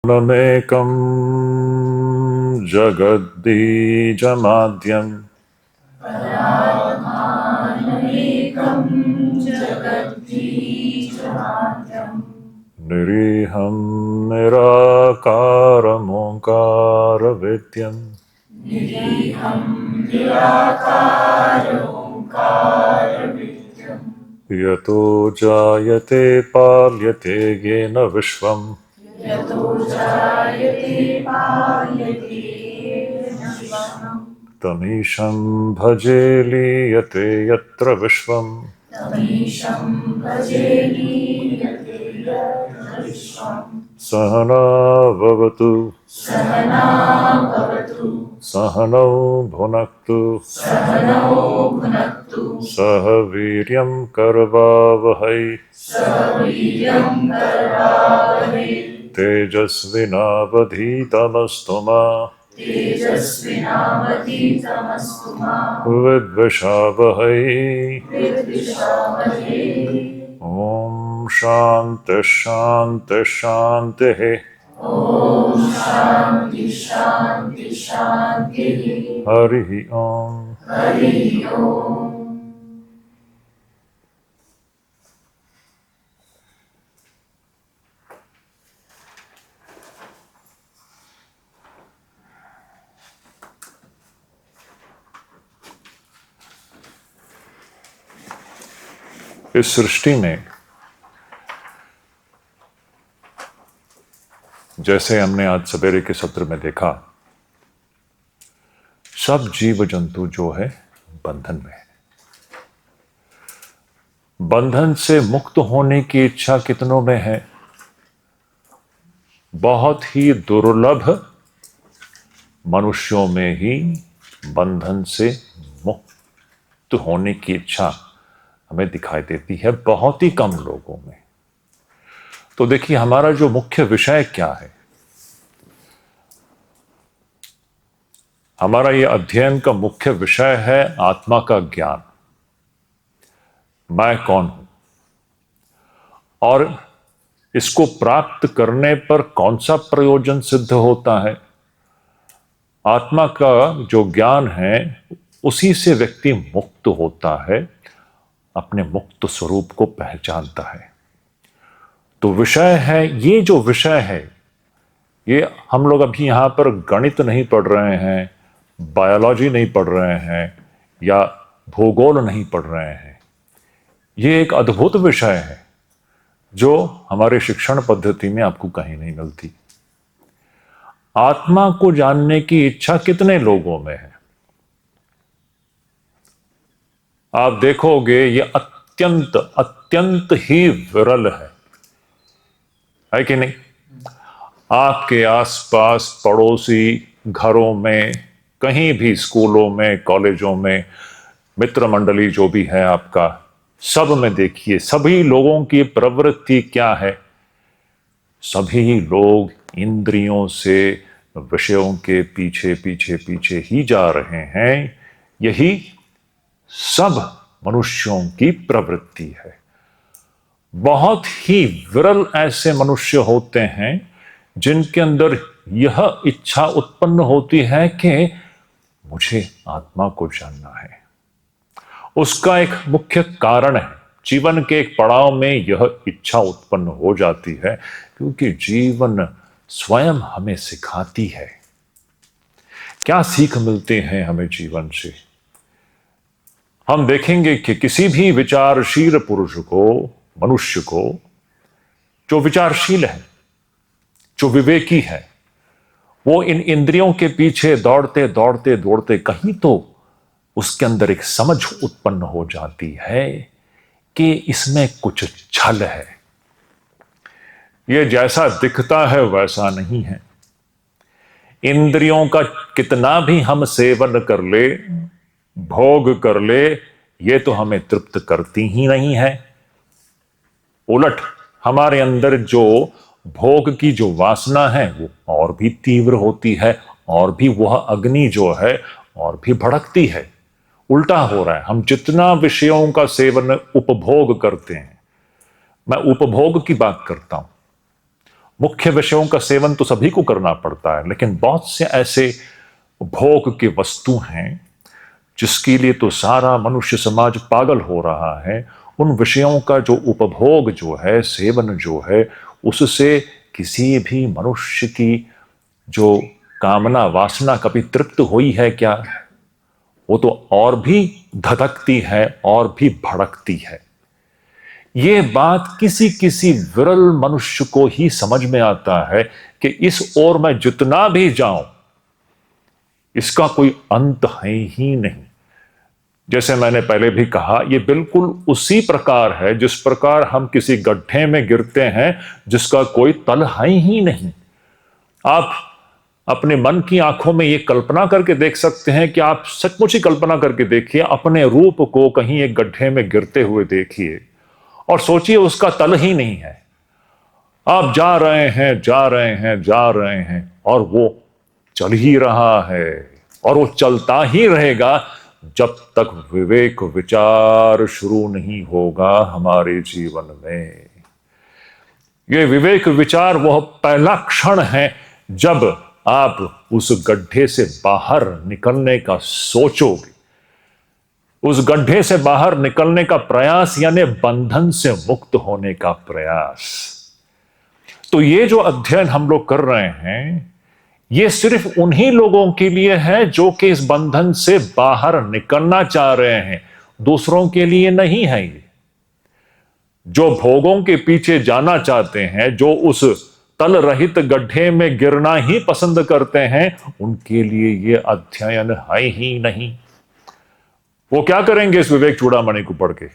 नमेकं जगद्बीजमाद्यम् निरीहं निराकारमोङ्कारवेद्यम् यतो जायते पाल्यते येन विश्वम् तमीशं भजे लीयते यत्र विश्वम् सहना भवतु सहनौ भुनक्तु सह वीर्यं करवावहै तेजस्विनावधीतमस्तु मा विद्विषावहै। ॐ शान्ति शान्ति शान्तिः। हरिः ॐ। इस सृष्टि में जैसे हमने आज सवेरे के सत्र में देखा, सब जीव जंतु जो है बंधन में है। बंधन से मुक्त होने की इच्छा कितनों में है? बहुत ही दुर्लभ मनुष्यों में ही बंधन से मुक्त होने की इच्छा हमें दिखाई देती है, बहुत ही कम लोगों में। तो देखिए, हमारा जो मुख्य विषय क्या है, हमारा ये अध्ययन का मुख्य विषय है आत्मा का ज्ञान। मैं कौन हूं और इसको प्राप्त करने पर कौन सा प्रयोजन सिद्ध होता है। आत्मा का जो ज्ञान है उसी से व्यक्ति मुक्त होता है, अपने मुक्त स्वरूप को पहचानता है। तो विषय है, ये जो विषय है, ये हम लोग अभी यहां पर गणित नहीं पढ़ रहे हैं, बायोलॉजी नहीं पढ़ रहे हैं या भूगोल नहीं पढ़ रहे हैं। ये एक अद्भुत विषय है जो हमारे शिक्षण पद्धति में आपको कहीं नहीं मिलती। आत्मा को जानने की इच्छा कितने लोगों में है? आप देखोगे ये अत्यंत अत्यंत ही विरल है कि नहीं? आपके आसपास पड़ोसी घरों में, कहीं भी स्कूलों में, कॉलेजों में, मित्र मंडली जो भी है आपका, सब में देखिए सभी लोगों की प्रवृत्ति क्या है? सभी लोग इंद्रियों से विषयों के पीछे पीछे पीछे ही जा रहे हैं। यही सब मनुष्यों की प्रवृत्ति है। बहुत ही विरल ऐसे मनुष्य होते हैं जिनके अंदर यह इच्छा उत्पन्न होती है कि मुझे आत्मा को जानना है। उसका एक मुख्य कारण है, जीवन के एक पड़ाव में यह इच्छा उत्पन्न हो जाती है, क्योंकि जीवन स्वयं हमें सिखाती है। क्या सीख मिलते हैं हमें जीवन से? हम देखेंगे कि किसी भी विचारशील पुरुष को, मनुष्य को, जो विचारशील है, जो विवेकी है, वो इन इंद्रियों के पीछे दौड़ते दौड़ते दौड़ते कहीं तो उसके अंदर एक समझ उत्पन्न हो जाती है कि इसमें कुछ छल है। ये जैसा दिखता है वैसा नहीं है। इंद्रियों का कितना भी हम सेवन कर ले, भोग कर ले, ये तो हमें तृप्त करती ही नहीं है। उलट हमारे अंदर जो भोग की जो वासना है वो और भी तीव्र होती है, और भी वह अग्नि जो है और भी भड़कती है। उल्टा हो रहा है। हम जितना विषयों का सेवन, उपभोग करते हैं, मैं उपभोग की बात करता हूं, मुख्य विषयों का सेवन तो सभी को करना पड़ता है, लेकिन बहुत से ऐसे भोग के वस्तु हैं जिसके लिए तो सारा मनुष्य समाज पागल हो रहा है। उन विषयों का जो उपभोग जो है, सेवन जो है, उससे किसी भी मनुष्य की जो कामना वासना कभी तृप्त हुई है क्या? वो तो और भी धधकती है और भी भड़कती है। ये बात किसी किसी विरल मनुष्य को ही समझ में आता है कि इस ओर मैं जितना भी जाऊं इसका कोई अंत है ही नहीं। जैसे मैंने पहले भी कहा, यह बिल्कुल उसी प्रकार है जिस प्रकार हम किसी गड्ढे में गिरते हैं जिसका कोई तल है ही नहीं। आप अपने मन की आंखों में यह कल्पना करके देख सकते हैं कि आप सचमुच ही कल्पना करके देखिए, अपने रूप को कहीं एक गड्ढे में गिरते हुए देखिए और सोचिए उसका तल ही नहीं है। आप जा रहे हैं, जा रहे हैं, जा रहे हैं और वो चल ही रहा है और वो चलता ही रहेगा जब तक विवेक विचार शुरू नहीं होगा हमारे जीवन में। ये विवेक विचार वह पहला क्षण है जब आप उस गड्ढे से बाहर निकलने का सोचोगे, उस गड्ढे से बाहर निकलने का प्रयास, यानी बंधन से मुक्त होने का प्रयास। तो ये जो अध्ययन हम लोग कर रहे हैं, ये सिर्फ उन्हीं लोगों के लिए है जो कि इस बंधन से बाहर निकलना चाह रहे हैं, दूसरों के लिए नहीं है। ये जो भोगों के पीछे जाना चाहते हैं, जो उस तल रहित गड्ढे में गिरना ही पसंद करते हैं, उनके लिए ये अध्ययन है ही नहीं। वो क्या करेंगे इस विवेक चूड़ामणि को पढ़ के?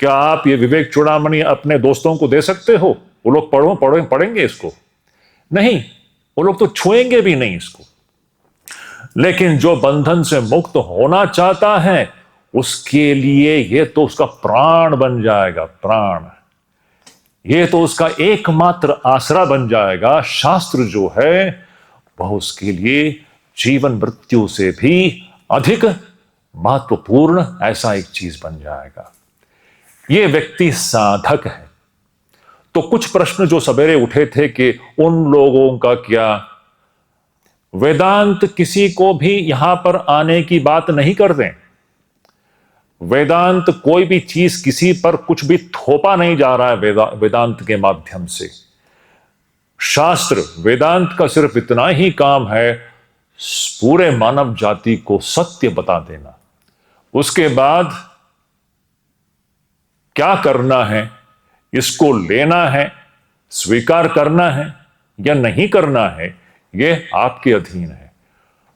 क्या आप ये विवेक चूड़ामणि अपने दोस्तों को दे सकते हो? वो लोग पढ़ेंगे इसको? नहीं, वो लोग तो छुएंगे भी नहीं इसको। लेकिन जो बंधन से मुक्त होना चाहता है, उसके लिए ये तो उसका प्राण बन जाएगा, प्राण। ये तो उसका एकमात्र आसरा बन जाएगा। शास्त्र जो है वह उसके लिए जीवन मृत्यु से भी अधिक महत्वपूर्ण ऐसा एक चीज बन जाएगा। ये व्यक्ति साधक है। तो कुछ प्रश्न जो सवेरे उठे थे कि उन लोगों का क्या? वेदांत किसी को भी यहां पर आने की बात नहीं करते। वेदांत कोई भी चीज किसी पर कुछ भी थोपा नहीं जा रहा है वेदांत के माध्यम से। शास्त्र वेदांत का सिर्फ इतना ही काम है, पूरे मानव जाति को सत्य बता देना। उसके बाद क्या करना है, इसको लेना है, स्वीकार करना है या नहीं करना है, यह आपके अधीन है।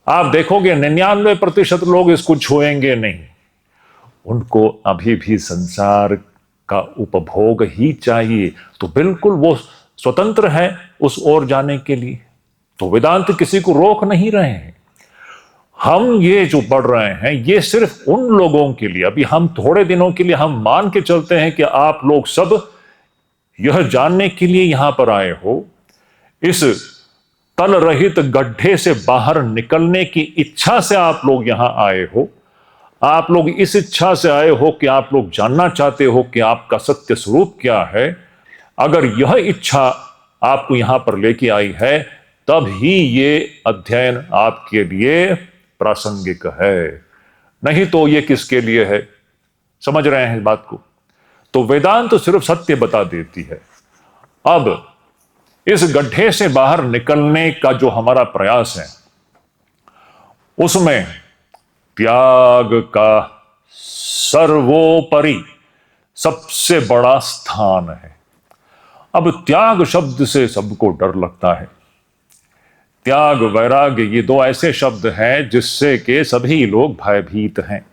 आप देखोगे 99% लोग इसको छुएंगे नहीं। उनको अभी भी संसार का उपभोग ही चाहिए, तो बिल्कुल वो स्वतंत्र है उस ओर जाने के लिए। तो वेदांत किसी को रोक नहीं रहे हैं। हम ये जो पढ़ रहे हैं ये सिर्फ उन लोगों के लिए, अभी हम थोड़े दिनों के लिए हम मान के चलते हैं कि आप लोग सब यह जानने के लिए यहां पर आए हो, इस तल रहित गड्ढे से बाहर निकलने की इच्छा से आप लोग यहां आए हो। आप लोग इस इच्छा से आए हो कि आप लोग जानना चाहते हो कि आपका सत्य स्वरूप क्या है। अगर यह इच्छा आपको यहां पर लेके आई है, तब ही ये अध्ययन आपके लिए प्रासंगिक है। नहीं तो ये किसके लिए है? समझ रहे हैं इस बात को? तो वेदांत तो सिर्फ सत्य बता देती है। अब इस गड्ढे से बाहर निकलने का जो हमारा प्रयास है, उसमें त्याग का सर्वोपरि सबसे बड़ा स्थान है। अब त्याग शब्द से सबको डर लगता है। त्याग, वैराग्य, ये दो ऐसे शब्द हैं जिससे कि सभी लोग भयभीत हैं।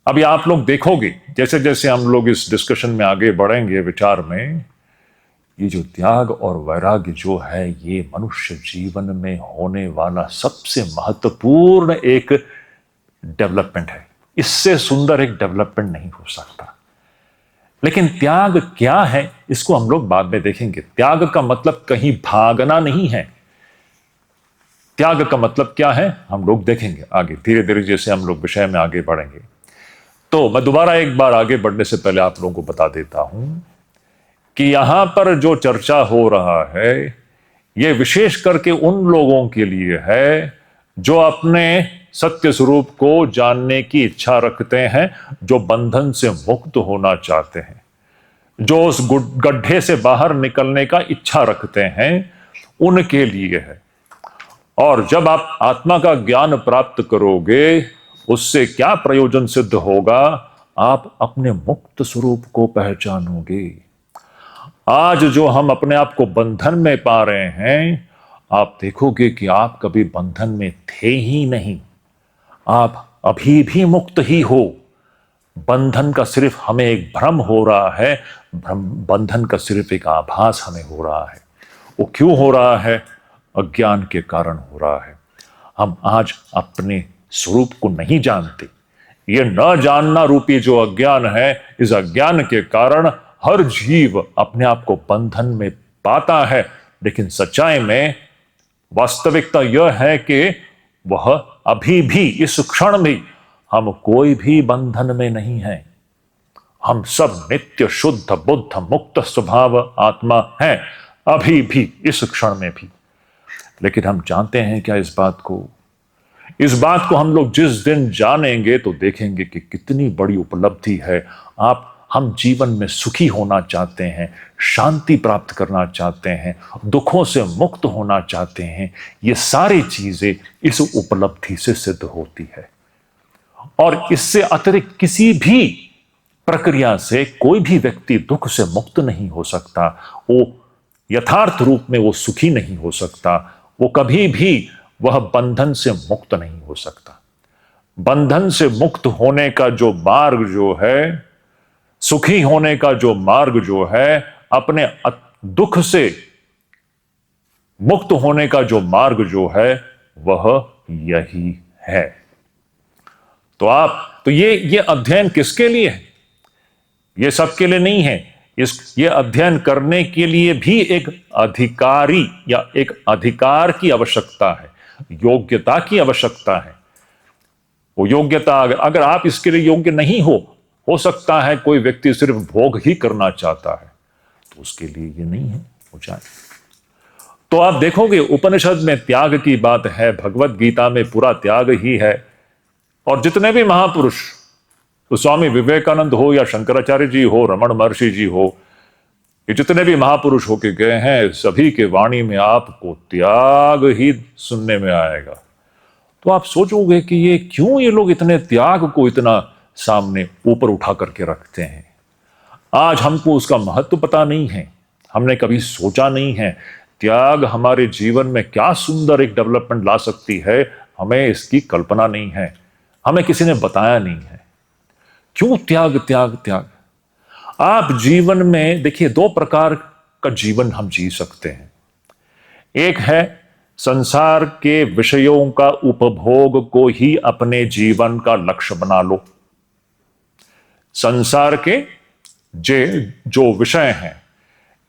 अभी आप लोग देखोगे जैसे जैसे हम लोग इस डिस्कशन में आगे बढ़ेंगे, विचार में, ये जो त्याग और वैराग्य जो है, ये मनुष्य जीवन में होने वाला सबसे महत्वपूर्ण एक डेवलपमेंट है। इससे सुंदर एक डेवलपमेंट नहीं हो सकता। लेकिन त्याग क्या है, इसको हम लोग बाद में देखेंगे। त्याग का मतलब कहीं भागना नहीं है। त्याग का मतलब क्या है, हम लोग देखेंगे आगे धीरे धीरे जैसे हम लोग विषय में आगे बढ़ेंगे। तो मैं दोबारा एक बार आगे बढ़ने से पहले आप लोगों को बता देता हूं, कि यहां पर जो चर्चा हो रहा है यह विशेष करके उन लोगों के लिए है जो अपने सत्य स्वरूप को जानने की इच्छा रखते हैं, जो बंधन से मुक्त होना चाहते हैं, जो उस गड्ढे से बाहर निकलने का इच्छा रखते हैं, उनके लिए है। और जब आप आत्मा का ज्ञान प्राप्त करोगे, उससे क्या प्रयोजन सिद्ध होगा? आप अपने मुक्त स्वरूप को पहचानोगे। आज जो हम अपने आप को बंधन में पा रहे हैं, आप देखोगे कि आप कभी बंधन में थे ही नहीं। आप अभी भी मुक्त ही हो। बंधन का सिर्फ हमें एक भ्रम हो रहा है, बंधन का सिर्फ एक आभास हमें हो रहा है। वो क्यों हो रहा है? अज्ञान के कारण हो रहा है। हम आज अपने स्वरूप को नहीं जानते। ये न जानना रूपी जो अज्ञान है, इस अज्ञान के कारण हर जीव अपने आप को बंधन में पाता है। लेकिन सच्चाई में वास्तविकता यह है कि वह अभी भी इस क्षण में हम कोई भी बंधन में नहीं है। हम सब नित्य शुद्ध बुद्ध मुक्त स्वभाव आत्मा हैं, अभी भी इस क्षण में भी। लेकिन हम जानते हैं क्या इस बात को? इस बात को हम लोग जिस दिन जानेंगे तो देखेंगे कि कितनी बड़ी उपलब्धि है। हम जीवन में सुखी होना चाहते हैं, शांति प्राप्त करना चाहते हैं, दुखों से मुक्त होना चाहते हैं, ये सारी चीजें इस उपलब्धि से सिद्ध होती है। और इससे अतिरिक्त किसी भी प्रक्रिया से कोई भी व्यक्ति दुख से मुक्त नहीं हो सकता। वो यथार्थ रूप में वो सुखी नहीं हो सकता। वो कभी भी वह बंधन से मुक्त नहीं हो सकता। बंधन से मुक्त होने का जो मार्ग जो है, सुखी होने का जो मार्ग जो है, अपने दुख से मुक्त होने का जो मार्ग जो है, वह यही है। तो ये अध्ययन किसके लिए है? ये सबके लिए नहीं है। ये अध्ययन करने के लिए भी एक अधिकारी या एक अधिकार की आवश्यकता है, योग्यता की आवश्यकता है। वो योग्यता अगर आप इसके लिए योग्य नहीं हो सकता है कोई व्यक्ति सिर्फ भोग ही करना चाहता है, तो उसके लिए ये नहीं है, हो जाए। तो आप देखोगे उपनिषद में त्याग की बात है, भगवत गीता में पूरा त्याग ही है। और जितने भी महापुरुष, तो स्वामी विवेकानंद हो या शंकराचार्य जी हो, रमण महर्षि जी हो, ये जितने भी महापुरुष होके गए हैं, सभी के वाणी में आपको त्याग ही सुनने में आएगा। तो आप सोचोगे कि ये लोग इतने त्याग को इतना सामने ऊपर उठा करके रखते हैं। आज हमको उसका महत्व पता नहीं है, हमने कभी सोचा नहीं है त्याग हमारे जीवन में क्या सुंदर एक डेवलपमेंट ला सकती है। हमें इसकी कल्पना नहीं है, हमें किसी ने बताया नहीं है। क्यों त्याग त्याग त्याग? आप जीवन में देखिए, दो प्रकार का जीवन हम जी सकते हैं। एक है संसार के विषयों का उपभोग को ही अपने जीवन का लक्ष्य बना लो। संसार के जो विषय हैं,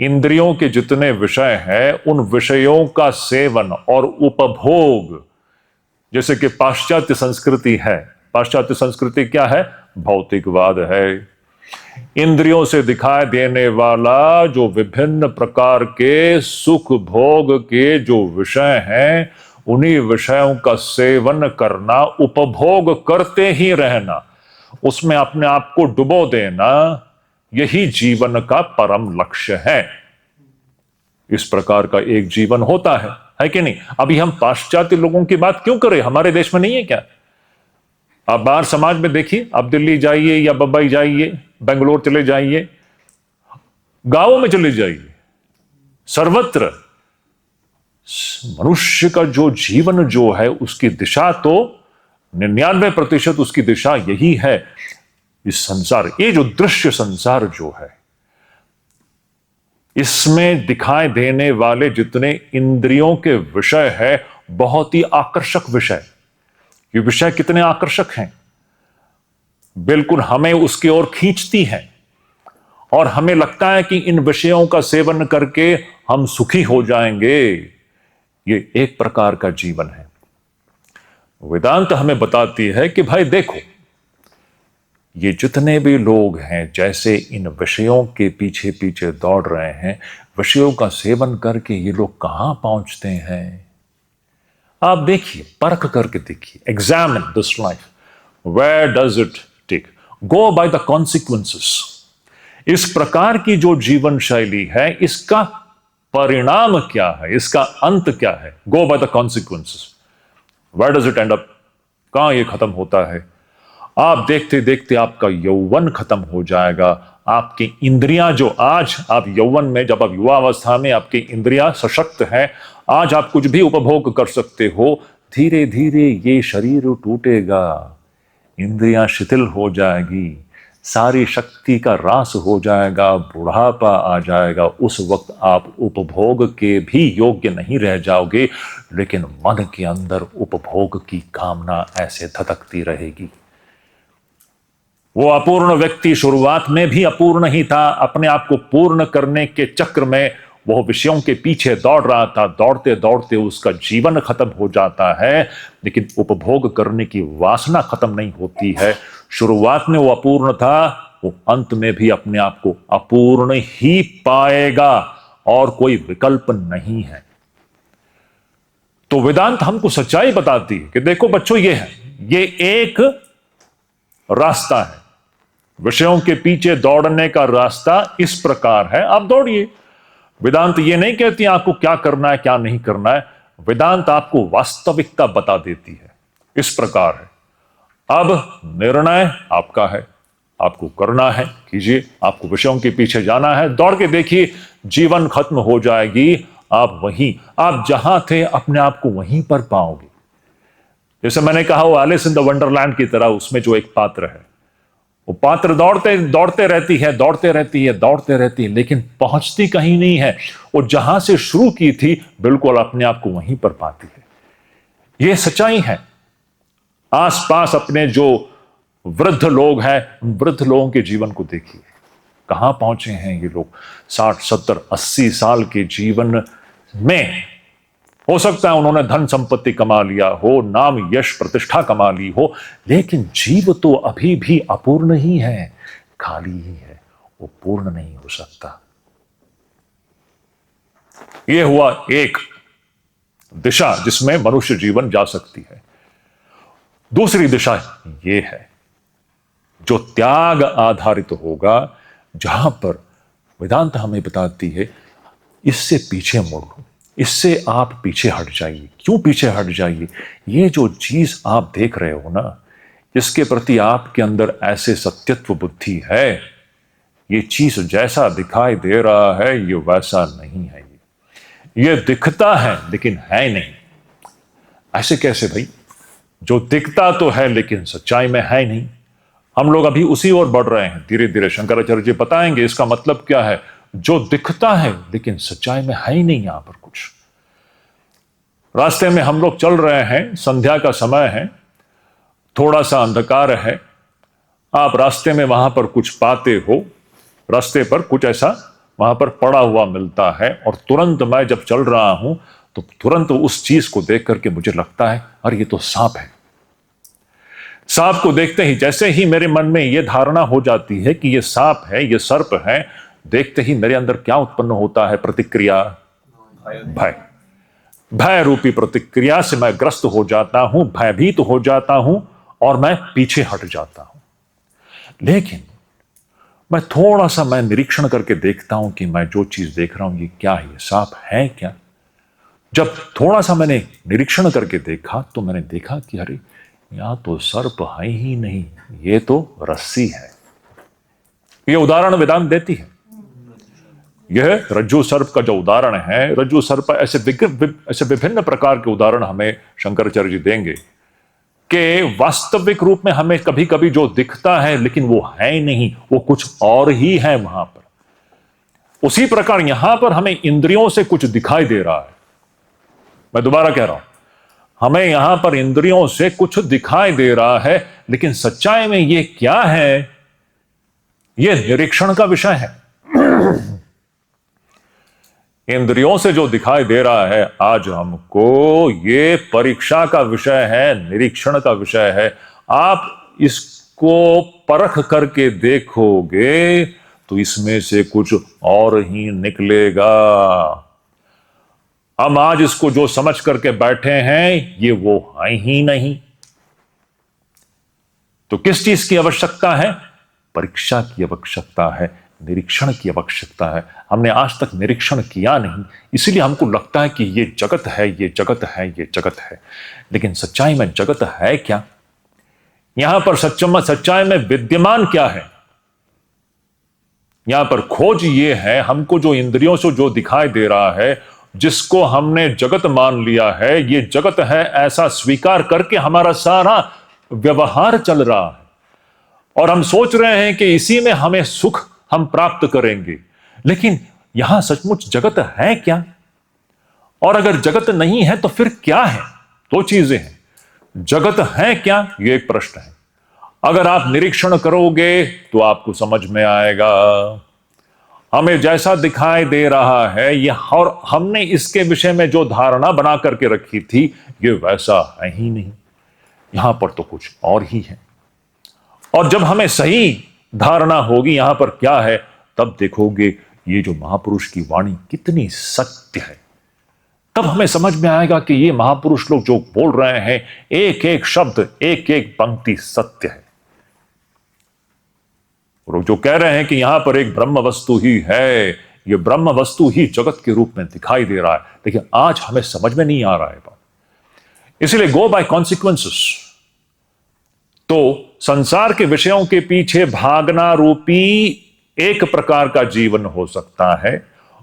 इंद्रियों के जितने विषय हैं, उन विषयों का सेवन और उपभोग, जैसे कि पाश्चात्य संस्कृति है। पाश्चात्य संस्कृति क्या है? भौतिकवाद है। इंद्रियों से दिखाई देने वाला जो विभिन्न प्रकार के सुख भोग के जो विषय हैं, उन्हीं विषयों का सेवन करना, उपभोग करते ही रहना, उसमें अपने आप को डुबो देना, यही जीवन का परम लक्ष्य है। इस प्रकार का एक जीवन होता है कि नहीं? अभी हम पाश्चात्य लोगों की बात क्यों करें? हमारे देश में नहीं है क्या? आप बाहर समाज में देखिए, आप दिल्ली जाइए या बंबई जाइए, बेंगलोर चले जाइए, गांवों में चले जाइए, सर्वत्र मनुष्य का जो जीवन जो है, उसकी दिशा तो 99% उसकी दिशा यही है। इस संसार, ये जो दृश्य संसार जो है, इसमें दिखाई देने वाले जितने इंद्रियों के विषय है, बहुत ही आकर्षक विषय। ये विषय कितने आकर्षक हैं, बिल्कुल हमें उसकी ओर खींचती हैं, और हमें लगता है कि इन विषयों का सेवन करके हम सुखी हो जाएंगे। ये एक प्रकार का जीवन है। वेदांत हमें बताती है कि भाई देखो, ये जितने भी लोग हैं जैसे इन विषयों के पीछे पीछे दौड़ रहे हैं, विषयों का सेवन करके ये लोग कहां पहुंचते हैं। आप देखिए, परख करके देखिए, examine this life, where does it take, go by the consequences. इस प्रकार की जो जीवन शैली है, इसका परिणाम क्या है, इसका अंत क्या है। Go by the consequences, where does it end up, कहां ये खत्म होता है। आप देखते देखते आपका यौवन खत्म हो जाएगा। आपकी इंद्रियां जो आज आप यौवन में, जब आप युवावस्था में आपकी इंद्रियां सशक्त हैं, आज आप कुछ भी उपभोग कर सकते हो, धीरे धीरे ये शरीर टूटेगा, इंद्रियां शिथिल हो जाएगी, सारी शक्ति का रास हो जाएगा, बुढ़ापा आ जाएगा। उस वक्त आप उपभोग के भी योग्य नहीं रह जाओगे, लेकिन मन के अंदर उपभोग की कामना ऐसे धधकती रहेगी। वो अपूर्ण व्यक्ति शुरुआत में भी अपूर्ण ही था, अपने आप को पूर्ण करने के चक्र में वो विषयों के पीछे दौड़ रहा था। दौड़ते दौड़ते उसका जीवन खत्म हो जाता है, लेकिन उपभोग करने की वासना खत्म नहीं होती है। शुरुआत में वो अपूर्ण था, वो अंत में भी अपने आप को अपूर्ण ही पाएगा, और कोई विकल्प नहीं है। तो वेदांत हमको सच्चाई बताती है कि देखो बच्चों, ये एक रास्ता है, विषयों के पीछे दौड़ने का रास्ता इस प्रकार है, आप दौड़िए। वेदांत ये नहीं कहती आपको क्या करना है क्या नहीं करना है, वेदांत आपको वास्तविकता बता देती है। इस प्रकार है, अब निर्णय आपका है, आपको करना है, कीजिए। आपको विषयों के पीछे जाना है, दौड़ के देखिए, जीवन खत्म हो जाएगी। आप आप जहां थे अपने आप को वहीं पर पाओगे। जैसे मैंने कहा, वो एलिस इन द वंडरलैंड की तरह, उसमें जो एक पात्र है, वो पात्र दौड़ते रहती है, दौड़ते रहती है, लेकिन पहुंचती कहीं नहीं है। वो जहां से शुरू की थी, बिल्कुल अपने आप को वहीं पर पाती है। ये सच्चाई है। आसपास अपने जो वृद्ध लोग हैं, वृद्ध लोगों के जीवन को देखिए, कहां पहुंचे हैं ये लोग। 60, 70, 80 साल के जीवन में हो सकता है उन्होंने धन संपत्ति कमा लिया हो, नाम यश प्रतिष्ठा कमा ली हो, लेकिन जीव तो अभी भी अपूर्ण ही है, खाली ही है, वो पूर्ण नहीं हो सकता। यह हुआ एक दिशा जिसमें मनुष्य जीवन जा सकती है। दूसरी दिशा यह है जो त्याग आधारित होगा, जहां पर वेदांत हमें बताती है इससे पीछे मुड़ो, इससे आप पीछे हट जाइए। क्यों पीछे हट जाइए? ये जो चीज आप देख रहे हो ना, इसके प्रति आपके अंदर ऐसे सत्यत्व बुद्धि है, ये चीज जैसा दिखाई दे रहा है ये वैसा नहीं है। ये दिखता है लेकिन है नहीं। ऐसे कैसे भाई? जो दिखता तो है लेकिन सच्चाई में है नहीं। हम लोग अभी उसी ओर बढ़ रहे हैं धीरे धीरे। शंकराचार्य जी बताएंगे इसका मतलब क्या है। जो दिखता है लेकिन सच्चाई में है ही नहीं। यहां पर कुछ रास्ते में हम लोग चल रहे हैं, संध्या का समय है, थोड़ा सा अंधकार है, आप रास्ते में वहां पर कुछ पाते हो, रास्ते पर कुछ ऐसा वहां पर पड़ा हुआ मिलता है, और तुरंत मैं जब चल रहा हूं तो तुरंत उस चीज को देख करके मुझे लगता है अरे ये तो सांप है। सांप को देखते ही, जैसे ही मेरे मन में यह धारणा हो जाती है कि यह सांप है, यह सर्प है, देखते ही मेरे अंदर क्या उत्पन्न होता है? प्रतिक्रिया, भय। भय रूपी प्रतिक्रिया से मैं ग्रस्त हो जाता हूं, भयभीत हो जाता हूं और मैं पीछे हट जाता हूं। लेकिन मैं थोड़ा सा निरीक्षण करके देखता हूं कि मैं जो चीज देख रहा हूं ये क्या है, ये सांप है क्या? जब थोड़ा सा मैंने निरीक्षण करके देखा तो मैंने देखा कि अरे यहां तो सर्प है ही नहीं, ये तो रस्सी है। ये उदाहरण वेदांत देती है। यह रज्जु सर्प का जो उदाहरण है, रज्जु सर्प ऐसे विभिन्न प्रकार के उदाहरण हमें शंकराचार्य जी देंगे कि वास्तविक रूप में हमें कभी कभी जो दिखता है लेकिन वो है नहीं, वो कुछ और ही है वहां पर। उसी प्रकार यहां पर हमें इंद्रियों से कुछ दिखाई दे रहा है। मैं दोबारा कह रहा हूं, हमें यहां पर इंद्रियों से कुछ दिखाई दे रहा है, लेकिन सच्चाई में यह क्या है, यह निरीक्षण का विषय है। इंद्रियों से जो दिखाई दे रहा है आज हमको, ये परीक्षा का विषय है, निरीक्षण का विषय है। आप इस इसको परख करके देखोगे तो इसमें से कुछ और ही निकलेगा। हम आज इसको जो समझ करके बैठे हैं ये वो है ही नहीं। तो किस चीज की आवश्यकता है? परीक्षा की आवश्यकता है, निरीक्षण की आवश्यकता है। हमने आज तक निरीक्षण किया नहीं, इसलिए हमको लगता है कि ये जगत है, ये जगत है, ये जगत है। लेकिन सच्चाई में जगत है क्या? यहां पर सच्चाई में विद्यमान क्या है? यहां पर खोज ये है, हमको जो इंद्रियों से जो दिखाई दे रहा है, जिसको हमने जगत मान लिया है, ये जगत है ऐसा स्वीकार करके हमारा सारा व्यवहार चल रहा है। और हम सोच रहे हैं कि इसी में हमें सुख हम प्राप्त करेंगे। लेकिन यहां सचमुच जगत है क्या? और अगर जगत नहीं है तो फिर क्या है? दो चीजें हैं। जगत है क्या, यह एक प्रश्न है। अगर आप निरीक्षण करोगे तो आपको समझ में आएगा। हमें जैसा दिखाई दे रहा है यह, और हमने इसके विषय में जो धारणा बना करके रखी थी, ये वैसा है ही नहीं। यहां पर तो कुछ और ही है। और जब हमें सही धारणा होगी यहां पर क्या है, तब देखोगे ये जो महापुरुष की वाणी कितनी सत्य है। तब हमें समझ में आएगा कि ये महापुरुष लोग जो बोल रहे हैं, एक एक शब्द, एक एक पंक्ति सत्य है। लोग जो कह रहे हैं कि यहां पर एक ब्रह्म वस्तु ही है, ये ब्रह्म वस्तु ही जगत के रूप में दिखाई दे रहा है, लेकिन आज हमें समझ में नहीं आ रहा है बात। इसलिए गो बाय कॉन्सिक्वेंसेस। तो संसार के विषयों के पीछे भागना रूपी एक प्रकार का जीवन हो सकता है,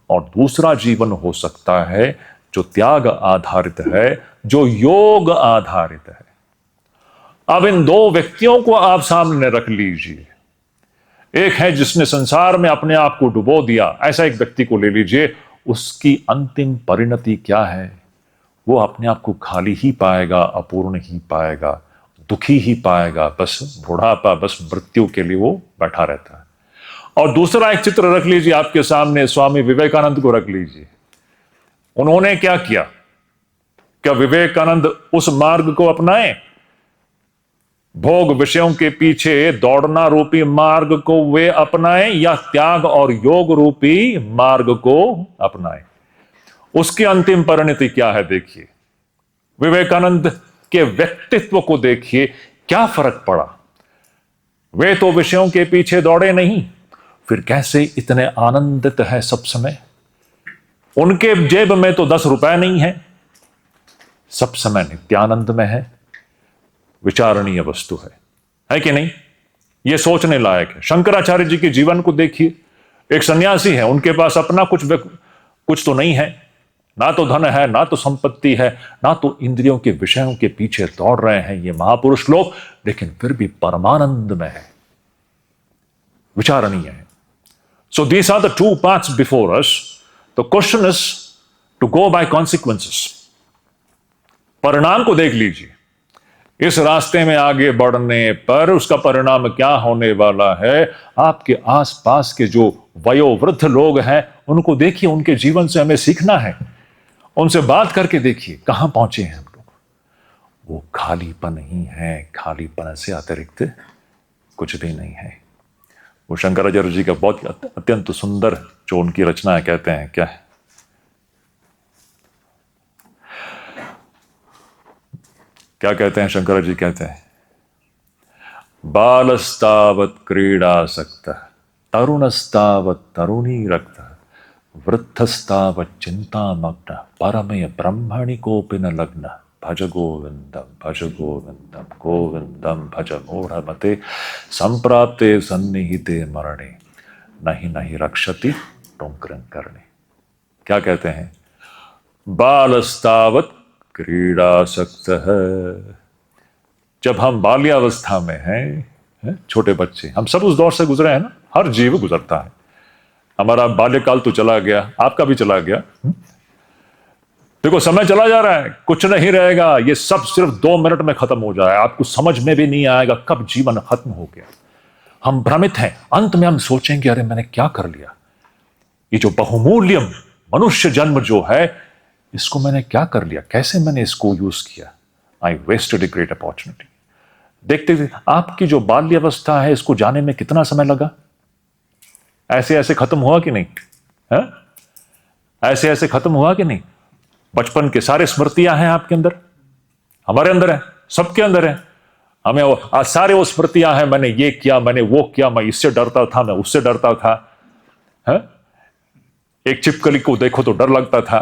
और दूसरा जीवन हो सकता है जो त्याग आधारित है, जो योग आधारित है। अब इन दो व्यक्तियों को आप सामने रख लीजिए। एक है जिसने संसार में अपने आप को डुबो दिया, ऐसा एक व्यक्ति को ले लीजिए। उसकी अंतिम परिणति क्या है? वो अपने आप को खाली ही पाएगा, अपूर्ण ही पाएगा, दुखी ही पाएगा। बस बुढ़ापा, बस मृत्यु के लिए वो बैठा रहता है। और दूसरा एक चित्र रख लीजिए आपके सामने, स्वामी विवेकानंद को रख लीजिए। उन्होंने क्या किया? क्या विवेकानंद उस मार्ग को अपनाए? भोग विषयों के पीछे दौड़ना रूपी मार्ग को वे अपनाए, या त्याग और योग रूपी मार्ग को अपनाए? उसकी अंतिम परिणति क्या है देखिए। विवेकानंद के व्यक्तित्व को देखिए, क्या फर्क पड़ा। वे तो विषयों के पीछे दौड़े नहीं, फिर कैसे इतने आनंदित है सब समय। उनके जेब में तो 10 रुपए नहीं है, सब समय नित्यानंद में है। विचारणीय वस्तु है कि नहीं? यह सोचने लायक है। शंकराचार्य जी के जीवन को देखिए। एक सन्यासी है, उनके पास अपना कुछ तो नहीं है, ना तो धन है, ना तो संपत्ति है, ना तो इंद्रियों के विषयों के पीछे दौड़ रहे हैं ये महापुरुष लोग, लेकिन फिर भी परमानंद में है, विचारणीय है। So these are the two paths before us. The question is to go by consequences. परिणाम को देख लीजिए। इस रास्ते में आगे बढ़ने पर उसका परिणाम क्या होने वाला है। आपके आसपास के जो वयोवृद्ध लोग हैं उनको देखिए, उनके जीवन से हमें सीखना है। उनसे बात करके देखिए कहां पहुंचे हैं हम लोग। वो खालीपन ही है, खालीपन से अतिरिक्त कुछ भी नहीं है। वो शंकराचार्य जी का बहुत अत्यंत सुंदर जो उनकी रचना है, कहते हैं क्या है, क्या कहते हैं शंकराचार्य जी? कहते हैं, बालस्तावत् क्रीडासक्त, तरुणस्तावत् तरुणी रक्त, वृद्धस्तावत् चिंतामग्न, परमे ब्रह्मणि कोपि न लग्न, भज गोविंदम भज गोविंदम गोविंदम भज मूढ़मते, संप्राप्ते सन्निहिते मरणे, नहीं नहीं रक्षति टुंकरं करणे। क्या कहते हैं? बालस्तावत् क्रीडासक्त है। जब हम बाल्यावस्था में हैं, छोटे बच्चे, हम सब उस दौर से गुजरे हैं ना, हर जीव गुजरता है। हमारा बाल्यकाल तो चला गया, आपका भी चला गया। देखो समय चला जा रहा है, कुछ नहीं रहेगा। ये सब सिर्फ 2 मिनट में खत्म हो जाए, आपको समझ में भी नहीं आएगा कब जीवन खत्म हो गया। हम भ्रमित हैं, अंत में हम सोचेंगे अरे मैंने क्या कर लिया। ये जो बहुमूल्य मनुष्य जन्म जो है, इसको मैंने क्या कर लिया, कैसे मैंने इसको यूज किया। I wasted a great opportunity. देखते देखते आपकी जो बाल्यावस्था है इसको जाने में कितना समय लगा? ऐसे ऐसे खत्म हुआ कि नहीं है? ऐसे ऐसे खत्म हुआ कि नहीं? बचपन के सारे स्मृतियां हैं आपके अंदर, हमारे अंदर है, सबके अंदर है। हमें आज सारे वो स्मृतियां हैं, मैंने ये किया, मैंने वो किया, मैं इससे डरता था, मैं उससे डरता था, है? एक छिपकली को देखो तो डर लगता था,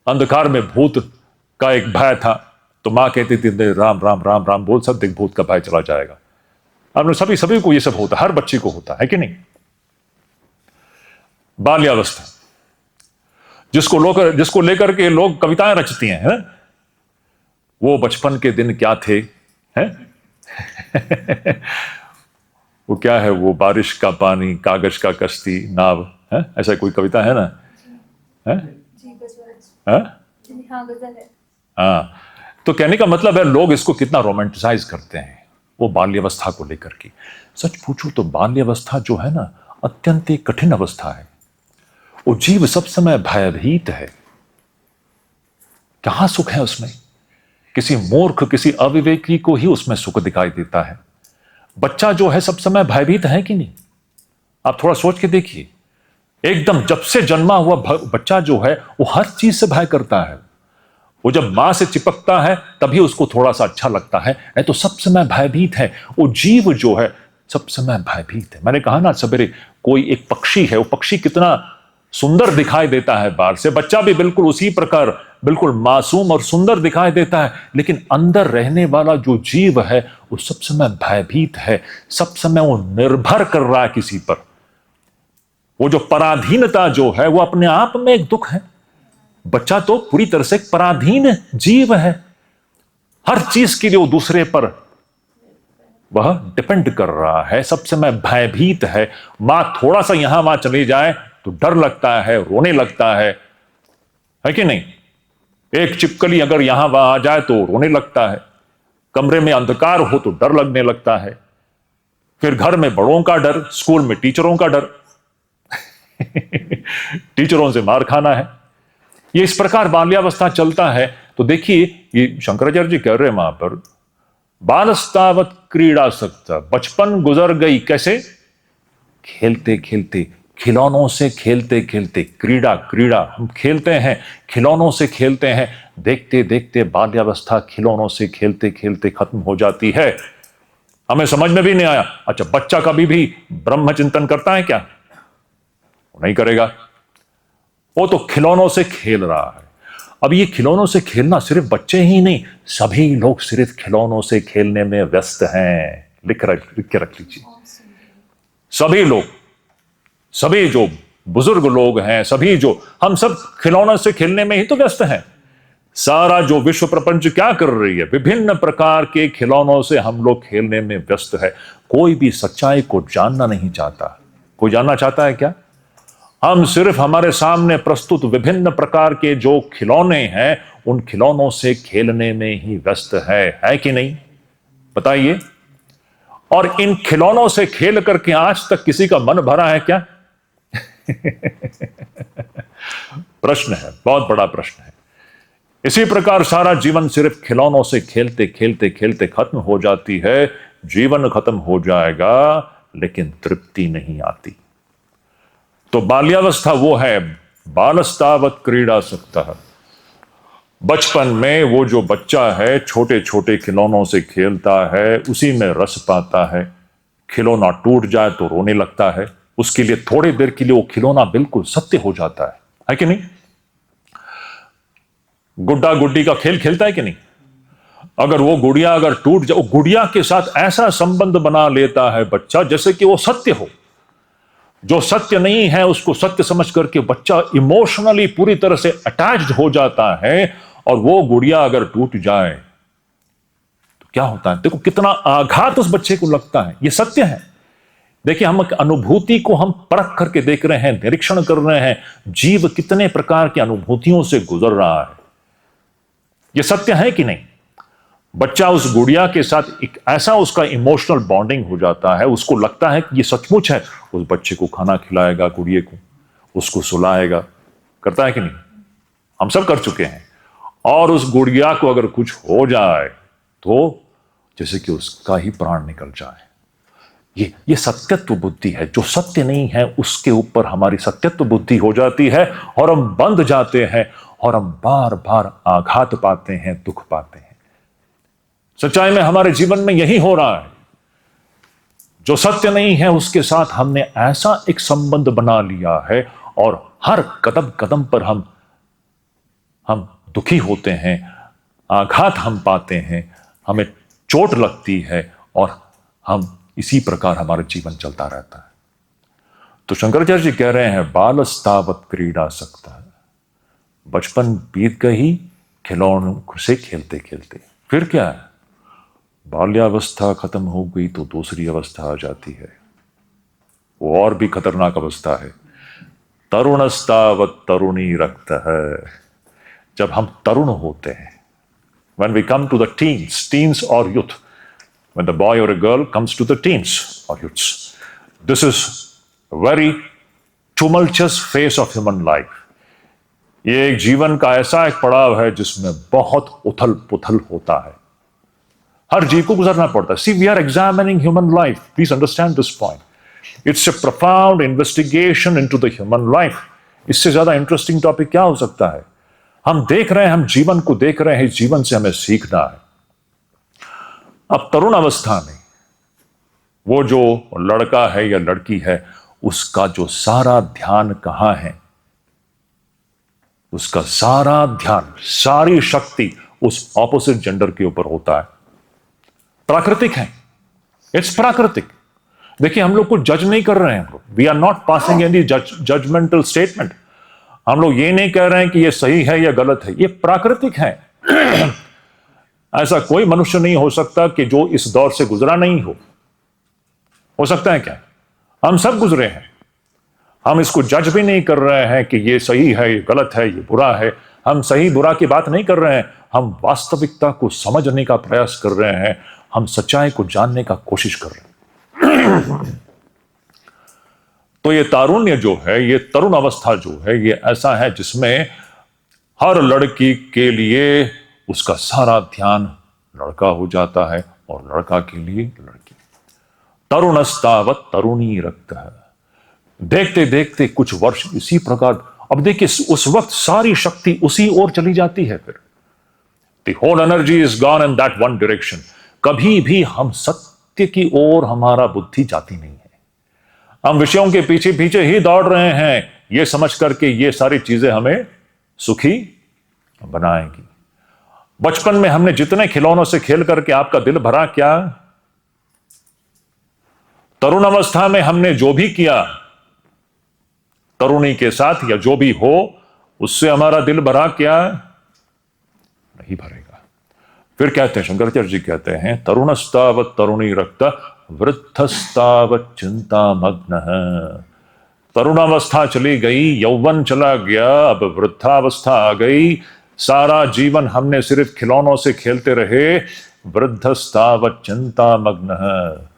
अंधकार में भूत का एक भय था, तो मां कहती थी राम राम राम राम बोल, सब देख भूत का भय चला जाएगा। अब सभी सभी को ये सब होता, हर बच्चे को होता है कि नहीं? बाल्यावस्था जिसको लेकर के लोग कविताएं रचती हैं, वो बचपन के दिन क्या थे, हैं? वो क्या है, वो बारिश का पानी, कागज का कश्ती, नाव, है? ऐसा कोई कविता है ना? है? हाँ, तो कहने का मतलब है लोग इसको कितना रोमांटिसाइज करते हैं वो बाल्यावस्था को लेकर के। सच पूछो तो बाल्यावस्था जो है ना, अत्यंत ही कठिन अवस्था है। वो जीव सब समय भयभीत है, कहां सुख है उसमें? किसी मूर्ख, किसी अविवेकी को ही उसमें सुख दिखाई देता है। बच्चा जो है सब समय भयभीत है कि नहीं? आप थोड़ा सोच के देखिए, एकदम जब से जन्मा हुआ बच्चा जो है वो हर चीज से भय करता है। वो जब मां से चिपकता है तभी उसको थोड़ा सा अच्छा लगता है, नहीं तो सब समय भयभीत है। वो जीव जो है सब समय भयभीत है। मैंने कहा ना सवेरे, कोई एक पक्षी है, वो पक्षी कितना सुंदर दिखाई देता है बाहर से, बच्चा भी बिल्कुल उसी प्रकार बिल्कुल मासूम और सुंदर दिखाई देता है, लेकिन अंदर रहने वाला जो जीव है वो सब समय भयभीत है, सब समय वो निर्भर कर रहा है किसी पर। वो जो पराधीनता जो है वो अपने आप में एक दुख है। बच्चा तो पूरी तरह से एक पराधीन जीव है, हर चीज के लिए वो दूसरे पर वह डिपेंड कर रहा है, सब समय भयभीत है। मां थोड़ा सा यहां वहां चली जाए तो डर लगता है, रोने लगता है कि नहीं? एक छिपकली अगर यहां वहां आ जाए तो रोने लगता है, कमरे में अंधकार हो तो डर लगने लगता है, फिर घर में बड़ों का डर, स्कूल में टीचरों का डर, टीचरों से मार खाना है। ये इस प्रकार बाल्यावस्था चलता है। तो देखिए ये शंकराचार्य जी कह रहे हैं वहां पर, बालस्तावत क्रीड़ा सकता, बचपन गुजर गई कैसे? खेलते खेलते, खिलौनों से खेलते खेलते, क्रीड़ा क्रीड़ा, हम खेलते हैं, खिलौनों से खेलते हैं, देखते देखते बाल्यावस्था खिलौनों से खेलते खेलते खत्म हो जाती है। हमें समझ में भी नहीं आया। अच्छा, बच्चा कभी भी ब्रह्म चिंतन करता है क्या? वो नहीं करेगा, वो तो खिलौनों से खेल रहा है। अब ये खिलौनों से खेलना सिर्फ बच्चे ही नहीं, सभी लोग सिर्फ खिलौनों से खेलने में व्यस्त हैं। लिख के रख लीजिए, सभी लोग, सभी जो बुजुर्ग लोग हैं, सभी जो, हम सब खिलौनों से खेलने में ही तो व्यस्त हैं। सारा जो विश्व प्रपंच क्या कर रही है, विभिन्न प्रकार के खिलौनों से हम लोग खेलने में व्यस्त है। कोई भी सच्चाई को जानना नहीं चाहता। कोई जानना चाहता है क्या? हम सिर्फ हमारे सामने प्रस्तुत विभिन्न प्रकार के जो खिलौने हैं उन खिलौनों से खेलने में ही व्यस्त है कि नहीं? बताइए। और इन खिलौनों से खेल करके आज तक किसी का मन भरा है क्या? प्रश्न है, बहुत बड़ा प्रश्न है। इसी प्रकार सारा जीवन सिर्फ खिलौनों से खेलते खेलते खेलते खत्म हो जाती है। जीवन खत्म हो जाएगा लेकिन तृप्ति नहीं आती। तो बाल्यावस्था वो है, बालस्तावत क्रीड़ा सकता है। बचपन में वो जो बच्चा है छोटे छोटे खिलौनों से खेलता है, उसी में रस पाता है। खिलौना टूट जाए तो रोने लगता है, उसके लिए थोड़ी देर के लिए वो खिलौना बिल्कुल सत्य हो जाता है कि नहीं? गुड्डा गुड्डी का खेल खेलता है कि नहीं? अगर वो गुड़िया अगर टूट जाए, गुड़िया के साथ ऐसा संबंध बना लेता है बच्चा जैसे कि वो सत्य हो। जो सत्य नहीं है उसको सत्य समझ करके बच्चा इमोशनली पूरी तरह से अटैच्ड हो जाता है। और वो गुड़िया अगर टूट जाए तो क्या होता है? देखो कितना आघात उस बच्चे को लगता है। ये सत्य है। देखिए, हम अनुभूति को हम परख करके देख रहे हैं, निरीक्षण कर रहे हैं, जीव कितने प्रकार की अनुभूतियों से गुजर रहा है। ये सत्य है कि नहीं? बच्चा उस गुड़िया के साथ एक ऐसा उसका इमोशनल बॉन्डिंग हो जाता है, उसको लगता है कि ये सचमुच है। उस बच्चे को खाना खिलाएगा, गुड़िया को उसको सुलाएगा, करता है कि नहीं? हम सब कर चुके हैं। और उस गुड़िया को अगर कुछ हो जाए तो जैसे कि उसका ही प्राण निकल जाए। ये सत्यत्व बुद्धि है। जो सत्य नहीं है उसके ऊपर हमारी सत्यत्व बुद्धि हो जाती है और हम बंध जाते हैं और हम बार बार आघात पाते हैं, दुख पाते हैं। सच्चाई में हमारे जीवन में यही हो रहा है। जो सत्य नहीं है उसके साथ हमने ऐसा एक संबंध बना लिया है और हर कदम कदम पर हम दुखी होते हैं, आघात हम पाते हैं, हमें चोट लगती है और हम इसी प्रकार हमारा जीवन चलता रहता है। तो शंकराचार्य जी कह रहे हैं बालस्तावत क्रीड़ा सकता है, बचपन बीत गई खिलौनों से खेलते खेलते। फिर क्या है, बाल्यावस्था खत्म हो गई तो दूसरी अवस्था आ जाती है, वो और भी खतरनाक अवस्था है। तरुणस्तावत तरुणी रक्त है। जब हम तरुण होते हैं, when we come to the teens or youth, when the boy or a girl comes to the teens or youths, this is a very tumultuous phase of human life. ये एक जीवन का ऐसा एक पड़ाव है जिसमें बहुत उथल पुथल होता है, हर जीव को गुजरना पड़ता है। See, we are examining human life. Please understand this point. It's a profound investigation into the human life. इससे ज्यादा इंटरेस्टिंग टॉपिक क्या हो सकता है? हम देख रहे हैं, हम जीवन को देख रहे हैं, इस जीवन से हमें सीखना है। अब तरुण अवस्था में वो जो लड़का है या लड़की है, उसका जो सारा ध्यान कहां है? उसका सारा ध्यान, सारी शक्ति उस ऑपोजिट जेंडर के ऊपर होता है। प्राकृतिक है, इट्स प्राकृतिक। देखिए, हम लोग को जज नहीं कर रहे हैं, we are not passing any judgemental statement. हम लोग ये नहीं कह रहे हैं कि ये सही है या गलत है, ये प्राकृतिक है। ऐसा कोई मनुष्य नहीं हो सकता कि जो इस दौर से गुजरा नहीं हो सकता है क्या? हम सब गुजरे हैं। हम इसको जज भी नहीं कर रहे हैं कि ये सही है, ये गलत है, ये बुरा है। हम सही बुरा की बात नहीं कर रहे हैं, हम वास्तविकता को समझने का प्रयास कर रहे हैं, हम सच्चाई को जानने का कोशिश कर रहे हैं। तो ये तारुण्य जो है, ये तरुण अवस्था जो है, ये ऐसा है जिसमें हर लड़की के लिए उसका सारा ध्यान लड़का हो जाता है और लड़का के लिए लड़की। तरुणस्तावत तरुणी रक्त है। देखते देखते कुछ वर्ष इसी प्रकार, अब देखिए उस वक्त सारी शक्ति उसी ओर चली जाती है। फिर the whole energy is gone in that one direction. कभी भी हम सत्य की ओर हमारा बुद्धि जाती नहीं है। हम विषयों के पीछे पीछे ही दौड़ रहे हैं, ये समझ करके ये सारी चीजें हमें सुखी बनाएंगी। बचपन में हमने जितने खिलौनों से खेल करके आपका दिल भरा क्या? तरुण अवस्था में हमने जो भी किया तरुणी के साथ या जो भी हो, उससे हमारा दिल भरा क्या? नहीं भरेगा। फिर कहते हैं, शंकराचार्य जी कहते हैं, तरुणस्तावत तरुणी रक्त वृद्धस्तावत चिंता मग्न है। तरुणावस्था चली गई, यौवन चला गया, अब वृद्धावस्था आ गई। सारा जीवन हमने सिर्फ खिलौनों से खेलते रहे। वृद्धस्तावत चिंता मग्न है।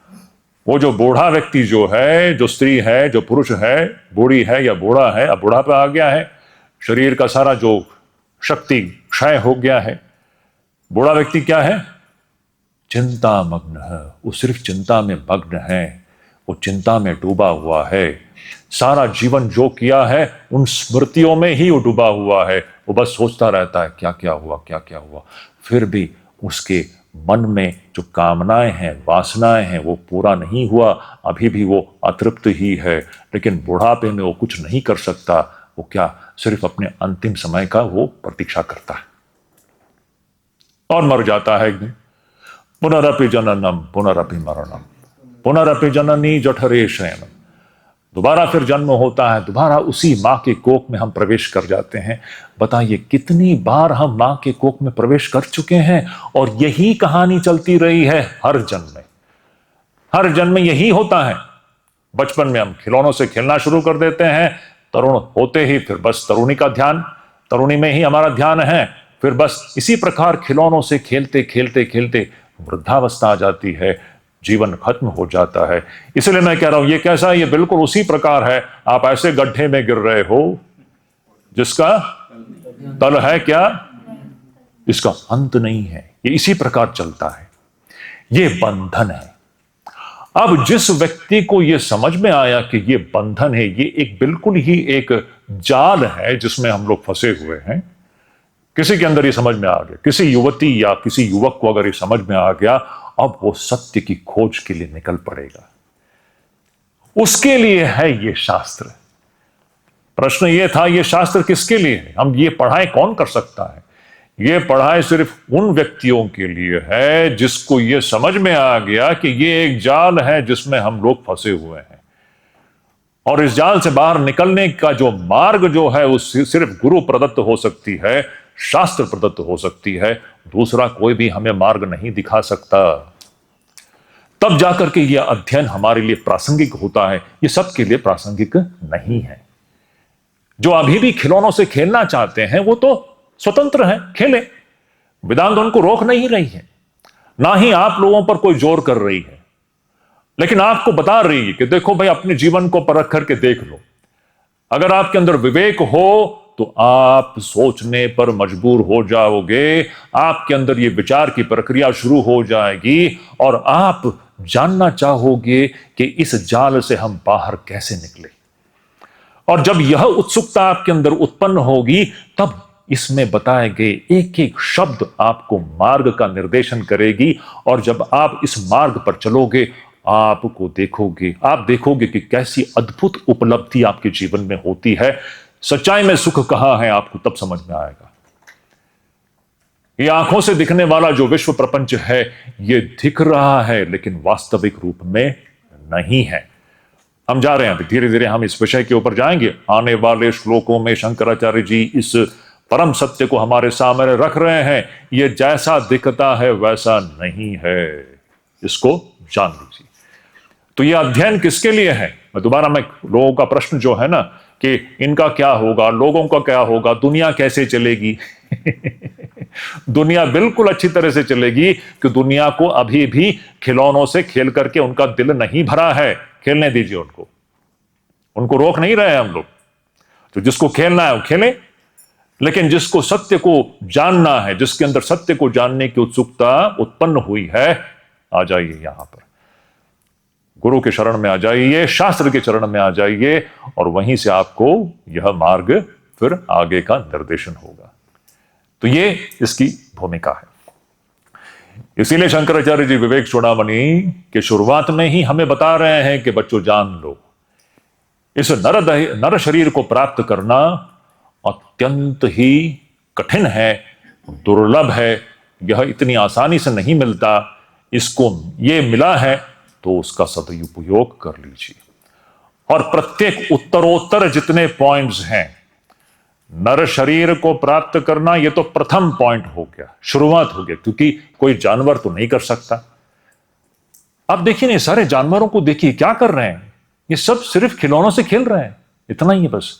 वो जो बूढ़ा व्यक्ति जो है, जो स्त्री है, जो पुरुष है, बूढ़ी है या बूढ़ा है, अब बूढ़ा पे आ गया है, शरीर का सारा जो शक्ति क्षय हो गया है। बूढ़ा व्यक्ति क्या है? चिंता मग्न है। वो सिर्फ चिंता में मग्न है, वो चिंता में डूबा हुआ है। सारा जीवन जो किया है उन स्मृतियों में ही वो डूबा हुआ है। वो बस सोचता रहता है क्या क्या हुआ, क्या क्या हुआ। फिर भी उसके मन में जो कामनाएं हैं, वासनाएं हैं, वो पूरा नहीं हुआ। अभी भी वो अतृप्त ही है। लेकिन बुढ़ापे में वो कुछ नहीं कर सकता। वो क्या, सिर्फ अपने अंतिम समय का वो प्रतीक्षा करता है और मर जाता है एक दिन। पुनरपि जननम पुनरपि मरणम पुनरपि जननी जठरे शयनम। दोबारा फिर जन्म होता है, दोबारा उसी मां के कोख में हम प्रवेश कर जाते हैं। बताइए कितनी बार हम मां के कोख में प्रवेश कर चुके हैं और यही कहानी चलती रही है हर जन्म में। हर जन्म में यही होता है। बचपन में हम खिलौनों से खेलना शुरू कर देते हैं, तरुण होते ही फिर बस तरुणी का ध्यान, तरुणी में ही हमारा ध्यान है। फिर बस इसी प्रकार खिलौनों से खेलते खेलते खेलते वृद्धावस्था आ जाती है, जीवन खत्म हो जाता है। इसलिए मैं कह रहा हूं, ये कैसा है? ये बिल्कुल उसी प्रकार है। आप ऐसे गड्ढे में गिर रहे हो जिसका तल है क्या? इसका अंत नहीं है। ये इसी प्रकार चलता है। ये बंधन है। अब जिस व्यक्ति को यह समझ में आया कि ये बंधन है, ये एक बिल्कुल ही एक जाल है जिसमें हम लोग फंसे हुए हैं, किसी के अंदर ये समझ में आ गया, किसी युवती या किसी युवक को अगर ये समझ में आ गया, अब वो सत्य की खोज के लिए निकल पड़ेगा। उसके लिए है ये शास्त्र। प्रश्न ये था, ये शास्त्र किसके लिए है? हम ये पढ़ाई कौन कर सकता है? ये पढ़ाई सिर्फ उन व्यक्तियों के लिए है जिसको ये समझ में आ गया कि ये एक जाल है जिसमें हम लोग फंसे हुए हैं, और इस जाल से बाहर निकलने का जो मार्ग जो है वो सिर्फ गुरु प्रदत्त हो सकती है, शास्त्र प्रदत्त हो सकती है। दूसरा कोई भी हमें मार्ग नहीं दिखा सकता। तब जाकर के यह अध्ययन हमारे लिए प्रासंगिक होता है। ये सबके लिए प्रासंगिक नहीं है। जो अभी भी खिलौनों से खेलना चाहते हैं वो तो स्वतंत्र हैं, खेलें। वेदांत उनको रोक नहीं रही है, ना ही आप लोगों पर कोई जोर कर रही है, लेकिन आपको बता रही है कि देखो भाई, अपने जीवन को परख करके देख लो। अगर आपके अंदर विवेक हो तो आप सोचने पर मजबूर हो जाओगे, आपके अंदर ये विचार की प्रक्रिया शुरू हो जाएगी और आप जानना चाहोगे कि इस जाल से हम बाहर कैसे निकले। और जब यह उत्सुकता आपके अंदर उत्पन्न होगी, तब इसमें बताए गए एक एक शब्द आपको मार्ग का निर्देशन करेगी। और जब आप इस मार्ग पर चलोगे, आप देखोगे कि कैसी अद्भुत उपलब्धि आपके जीवन में होती है। सच्चाई में सुख कहां है, आपको तब समझ में आएगा। ये आंखों से दिखने वाला जो विश्व प्रपंच है, ये दिख रहा है लेकिन वास्तविक रूप में नहीं है। हम जा रहे हैं, धीरे धीरे हम इस विषय के ऊपर जाएंगे। आने वाले श्लोकों में शंकराचार्य जी इस परम सत्य को हमारे सामने रख रहे हैं। ये जैसा दिखता है वैसा नहीं है, इसको जान लीजिए। तो ये अध्ययन किसके लिए है? मैं लोगों का प्रश्न जो है ना कि इनका क्या होगा, लोगों का क्या होगा, दुनिया कैसे चलेगी? दुनिया बिल्कुल अच्छी तरह से चलेगी कि दुनिया को अभी भी खिलौनों से खेल करके उनका दिल नहीं भरा है। खेलने दीजिए उनको रोक नहीं रहे हैं हम लोग। तो जिसको खेलना है वो खेले, लेकिन जिसको सत्य को जानना है, जिसके अंदर सत्य को जानने की उत्सुकता उत्पन्न हुई है, आ जाइए यहां पर, गुरु के शरण में आ जाइए, शास्त्र के चरण में आ जाइए, और वहीं से आपको यह मार्ग फिर आगे का निर्देशन होगा। तो ये इसकी भूमिका है। इसीलिए शंकराचार्य जी विवेक चूड़ामणि के शुरुआत में ही हमें बता रहे हैं कि बच्चों जान लो, इस नर शरीर को प्राप्त करना अत्यंत ही कठिन है, दुर्लभ है। यह इतनी आसानी से नहीं मिलता। इसको ये मिला है तो उसका सदुपयोग कर लीजिए। और प्रत्येक उत्तरोत्तर जितने पॉइंट्स हैं, नर शरीर को प्राप्त करना ये तो प्रथम पॉइंट हो गया, शुरुआत हो गया, क्योंकि कोई जानवर तो नहीं कर सकता। अब देखिए ना, सारे जानवरों को देखिए क्या कर रहे हैं, ये सब सिर्फ खिलौनों से खेल रहे हैं, इतना ही है बस।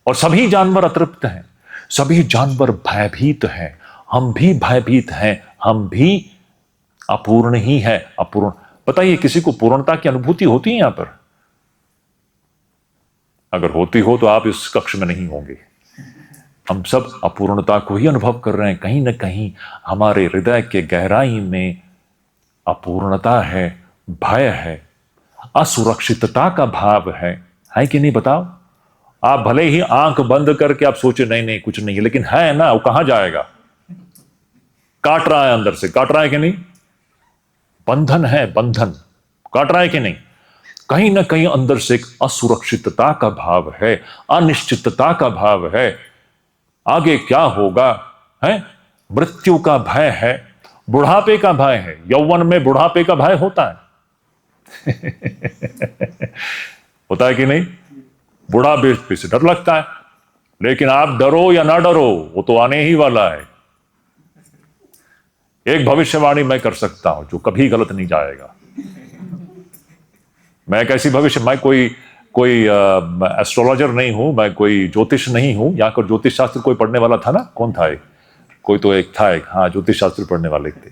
और सभी जानवर अतृप्त हैं, सभी जानवर भयभीत हैं, हम भी भयभीत हैं, हम भी अपूर्ण ही है। अपूर्ण, बताइए किसी को पूर्णता की अनुभूति होती है यहां पर? अगर होती हो तो आप इस कक्ष में नहीं होंगे। हम सब अपूर्णता को ही अनुभव कर रहे हैं। कहीं ना कहीं हमारे हृदय के गहराई में अपूर्णता है, भय है, असुरक्षितता का भाव है कि नहीं? बताओ। आप भले ही आंख बंद करके आप सोचे नहीं नहीं कुछ नहीं है, लेकिन है ना, वो कहां जाएगा? काट रहा है, अंदर से काट रहा है कि नहीं? बंधन है, बंधन काट रहा है कि नहीं? कहीं ना कहीं अंदर से एक असुरक्षितता का भाव है, अनिश्चितता का भाव है। आगे क्या होगा है? मृत्यु का भय है, बुढ़ापे का भय है। यौवन में बुढ़ापे का भय होता है होता है कि नहीं? बुढ़ापे से डर लगता है, लेकिन आप डरो या ना डरो, वो तो आने ही वाला है। एक भविष्यवाणी मैं कर सकता हूं जो कभी गलत नहीं जाएगा। मैं एक ऐसी मैं कोई एस्ट्रोलॉजर नहीं हूं, मैं कोई ज्योतिष नहीं हूं। यहाँ पर ज्योतिष शास्त्र कोई पढ़ने वाला था ना, कौन था एक? कोई तो एक था, एक, हाँ, ज्योतिष शास्त्र पढ़ने वाले थे।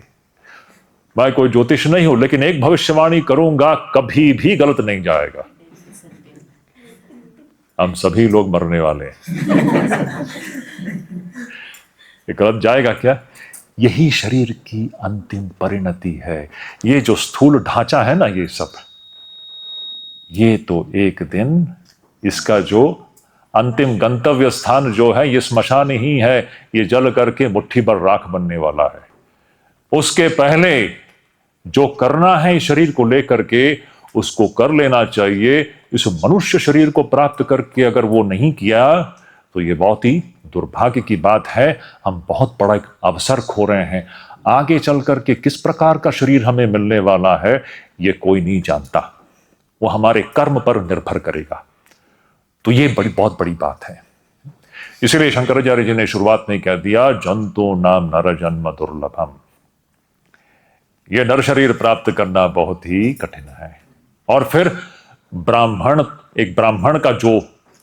मैं कोई ज्योतिष नहीं हूं, लेकिन एक भविष्यवाणी करूंगा, कभी भी गलत नहीं जाएगा। हम सभी लोग मरने वाले हैं। ये गलत जाएगा क्या? यही शरीर की अंतिम परिणति है। ये जो स्थूल ढांचा है ना, ये सब, ये तो एक दिन इसका जो अंतिम गंतव्य स्थान जो है, ये स्मशान ही है। ये जल करके मुट्ठी भर राख बनने वाला है। उसके पहले जो करना है इस शरीर को लेकर के, उसको कर लेना चाहिए। इस मनुष्य शरीर को प्राप्त करके अगर वो नहीं किया तो ये बहुत ही दुर्भाग्य की बात है। हम बहुत बड़ा एक अवसर खो रहे हैं। आगे चल करके किस प्रकार का शरीर हमें मिलने वाला है ये कोई नहीं जानता, वो हमारे कर्म पर निर्भर करेगा। तो ये बहुत बड़ी बात है। इसीलिए शंकराचार्य जी ने शुरुआत में कह दिया, जंतु नाम नर जन्म दुर्लभम। यह नर शरीर प्राप्त करना बहुत ही कठिन है। और फिर ब्राह्मण, एक ब्राह्मण का जो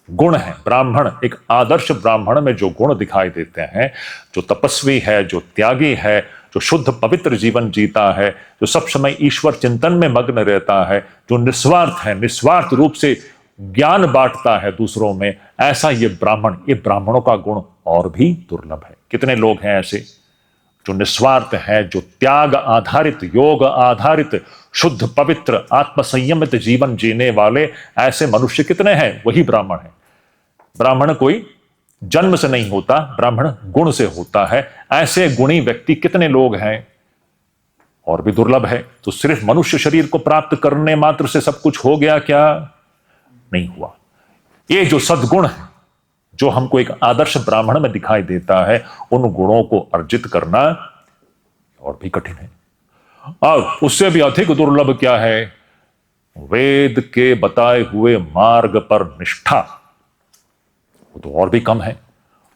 गुण है, ब्राह्मण एक आदर्श ब्राह्मण में जो गुण दिखाई देते हैं, जो तपस्वी है, जो त्यागी है, जो शुद्ध पवित्र जीवन जीता है, जो सब समय ईश्वर चिंतन में मग्न रहता है, जो निस्वार्थ है, निस्वार्थ रूप से ज्ञान बांटता है दूसरों में, ऐसा ये ब्राह्मण, ये ब्राह्मणों का गुण और भी दुर्लभ है। कितने लोग हैं ऐसे जो निस्वार्थ है, जो त्याग आधारित, योग आधारित, शुद्ध पवित्र आत्मसंयमित जीवन जीने वाले ऐसे मनुष्य कितने हैं? वही ब्राह्मण है। ब्राह्मण कोई जन्म से नहीं होता, ब्राह्मण गुण से होता है। ऐसे गुणी व्यक्ति कितने लोग हैं? और भी दुर्लभ है। तो सिर्फ मनुष्य शरीर को प्राप्त करने मात्र से सब कुछ हो गया क्या? नहीं हुआ। ये जो सद्गुण है, जो हमको एक आदर्श ब्राह्मण में दिखाई देता है, उन गुणों को अर्जित करना और भी कठिन है। और उससे भी अधिक दुर्लभ क्या है? वेद के बताए हुए मार्ग पर निष्ठा, वो तो और भी कम है।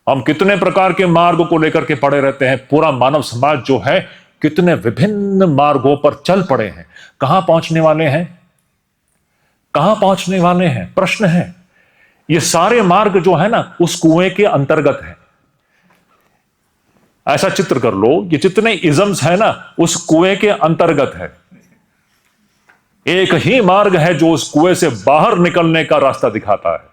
हम कितने प्रकार के मार्ग को लेकर के पड़े रहते हैं। पूरा मानव समाज जो है कितने विभिन्न मार्गों पर चल पड़े हैं। कहां पहुंचने वाले हैं? कहां पहुंचने वाले हैं? प्रश्न है। ये सारे मार्ग जो है ना, उस कुएं के अंतर्गत है। ऐसा चित्र कर लो, ये जितने इजम्स है ना, उस कुएं के अंतर्गत है। एक ही मार्ग है जो उस कुएं से बाहर निकलने का रास्ता दिखाता है।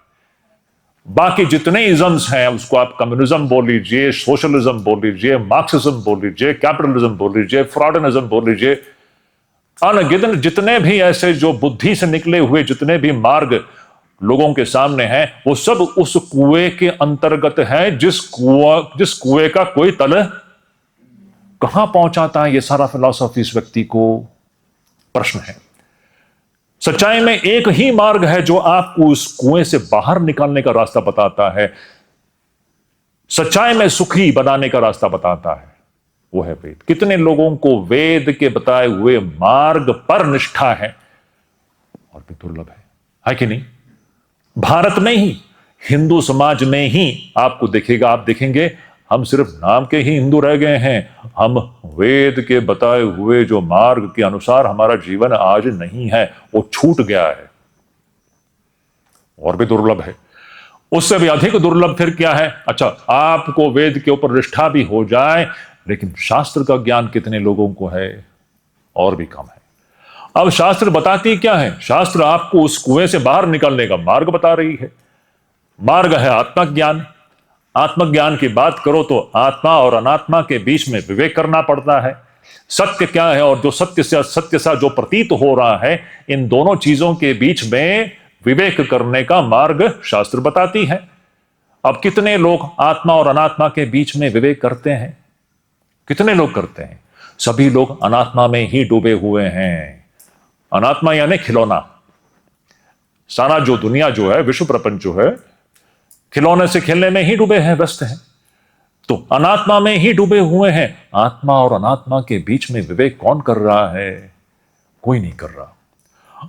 बाकी जितने इजम्स हैं, उसको आप कम्युनिज्म बोल लीजिए, सोशलिज्म बोल लीजिए, मार्क्सिज्म बोल लीजिए, कैपिटलिज्म बोल लीजिए, फ्रॉडनिज्म बोल लीजिए, अनगिनत जितने भी ऐसे जो बुद्धि से निकले हुए जितने भी मार्ग लोगों के सामने हैं, वो सब उस कुएं के अंतर्गत है। जिस कुएं का कोई तल कहां पहुंचाता है, ये सारा फिलॉसफी इस व्यक्ति को प्रश्न है। सच्चाई में एक ही मार्ग है जो आपको उस कुएं से बाहर निकालने का रास्ता बताता है, सच्चाई में सुखी बनाने का रास्ता बताता है, वो है वेद। कितने लोगों को वेद के बताए हुए मार्ग पर निष्ठा है, और भी दुर्लभ है कि नहीं? भारत में ही, हिंदू समाज में ही आपको देखेगा, आप देखेंगे हम सिर्फ नाम के ही हिंदू रह गए हैं। हम वेद के बताए हुए जो मार्ग के अनुसार हमारा जीवन आज नहीं है, वो छूट गया है, और भी दुर्लभ है। उससे भी अधिक दुर्लभ फिर क्या है? अच्छा, आपको वेद के ऊपर निष्ठा भी हो जाए, लेकिन शास्त्र का ज्ञान कितने लोगों को है? और भी कम है। अब शास्त्र बताती क्या है? शास्त्र आपको उस कुएं से बाहर निकलने का मार्ग बता रही है। मार्ग है आत्मज्ञान। आत्मज्ञान की बात करो तो आत्मा और अनात्मा के बीच में विवेक करना पड़ता है। सत्य क्या है और जो सत्य सा जो प्रतीत हो रहा है, इन दोनों चीजों के बीच में विवेक करने का मार्ग शास्त्र बताती है। अब कितने लोग आत्मा और अनात्मा के बीच में विवेक करते हैं? कितने लोग करते हैं? सभी लोग अनात्मा में ही डूबे हुए हैं। अनात्मा यानी खिलौना। सारा जो दुनिया जो है, विश्व प्रपंच जो है, खिलौने से खेलने में ही डूबे हैं, व्यस्त हैं। तो अनात्मा में ही डूबे हुए हैं। आत्मा और अनात्मा के बीच में विवेक कौन कर रहा है? कोई नहीं कर रहा।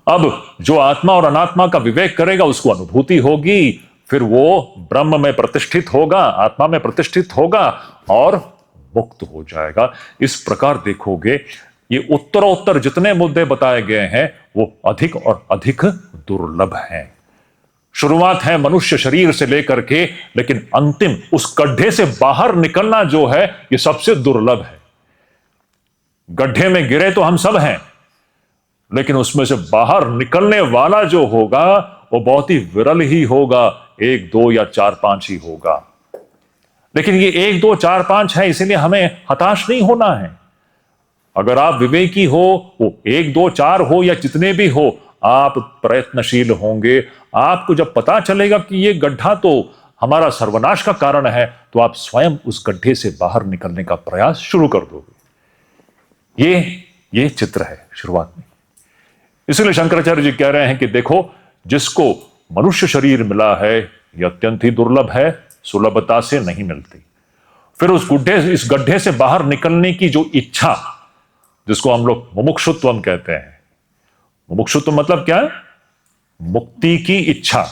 अब जो आत्मा और अनात्मा का विवेक करेगा, उसको अनुभूति होगी, फिर वो ब्रह्म में प्रतिष्ठित होगा, आत्मा में प्रतिष्ठित होगा और मुक्त हो जाएगा। इस प्रकार देखोगे, ये उत्तरोत्तर जितने मुद्दे बताए गए हैं, वो अधिक और अधिक दुर्लभ हैं। शुरुआत है मनुष्य शरीर से लेकर के, लेकिन अंतिम उस गड्ढे से बाहर निकलना जो है, ये सबसे दुर्लभ है। गड्ढे में गिरे तो हम सब हैं, लेकिन उसमें से बाहर निकलने वाला जो होगा, वो बहुत ही विरल ही होगा। 1, 2 या 4, 5 ही होगा। लेकिन ये 1 2 4 5 है, इसीलिए हमें हताश नहीं होना है। अगर आप विवेकी हो, वो 1 2 4 हो या जितने भी हो, आप प्रयत्नशील होंगे। आपको जब पता चलेगा कि ये गड्ढा तो हमारा सर्वनाश का कारण है, तो आप स्वयं उस गड्ढे से बाहर निकलने का प्रयास शुरू कर दोगे। ये चित्र है शुरुआत में। इसलिए शंकराचार्य जी कह रहे हैं कि देखो, जिसको मनुष्य शरीर मिला है, यह अत्यंत ही दुर्लभ है, सुलभता से नहीं मिलती। फिर इस गड्ढे से बाहर निकलने की जो इच्छा, जिसको हम लोग मुमुक्षुत्व कहते हैं। मुमुक्षुत्व मतलब क्या है? मुक्ति की इच्छा,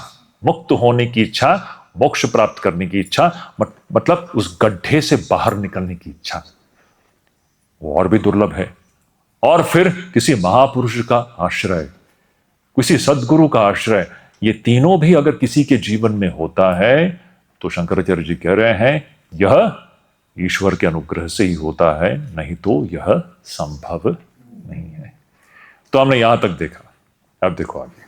मुक्त होने की इच्छा, मोक्ष प्राप्त करने की इच्छा, मतलब उस गड्ढे से बाहर निकलने की इच्छा, वो और भी दुर्लभ है। और फिर किसी महापुरुष का आश्रय, किसी सद्गुरु का आश्रय, ये तीनों भी अगर किसी के जीवन में होता है, तो शंकराचार्य जी कह रहे हैं यह ईश्वर के अनुग्रह से ही होता है, नहीं तो यह संभव नहीं है। तो हमने यहां तक देखा, अब देखो आगे।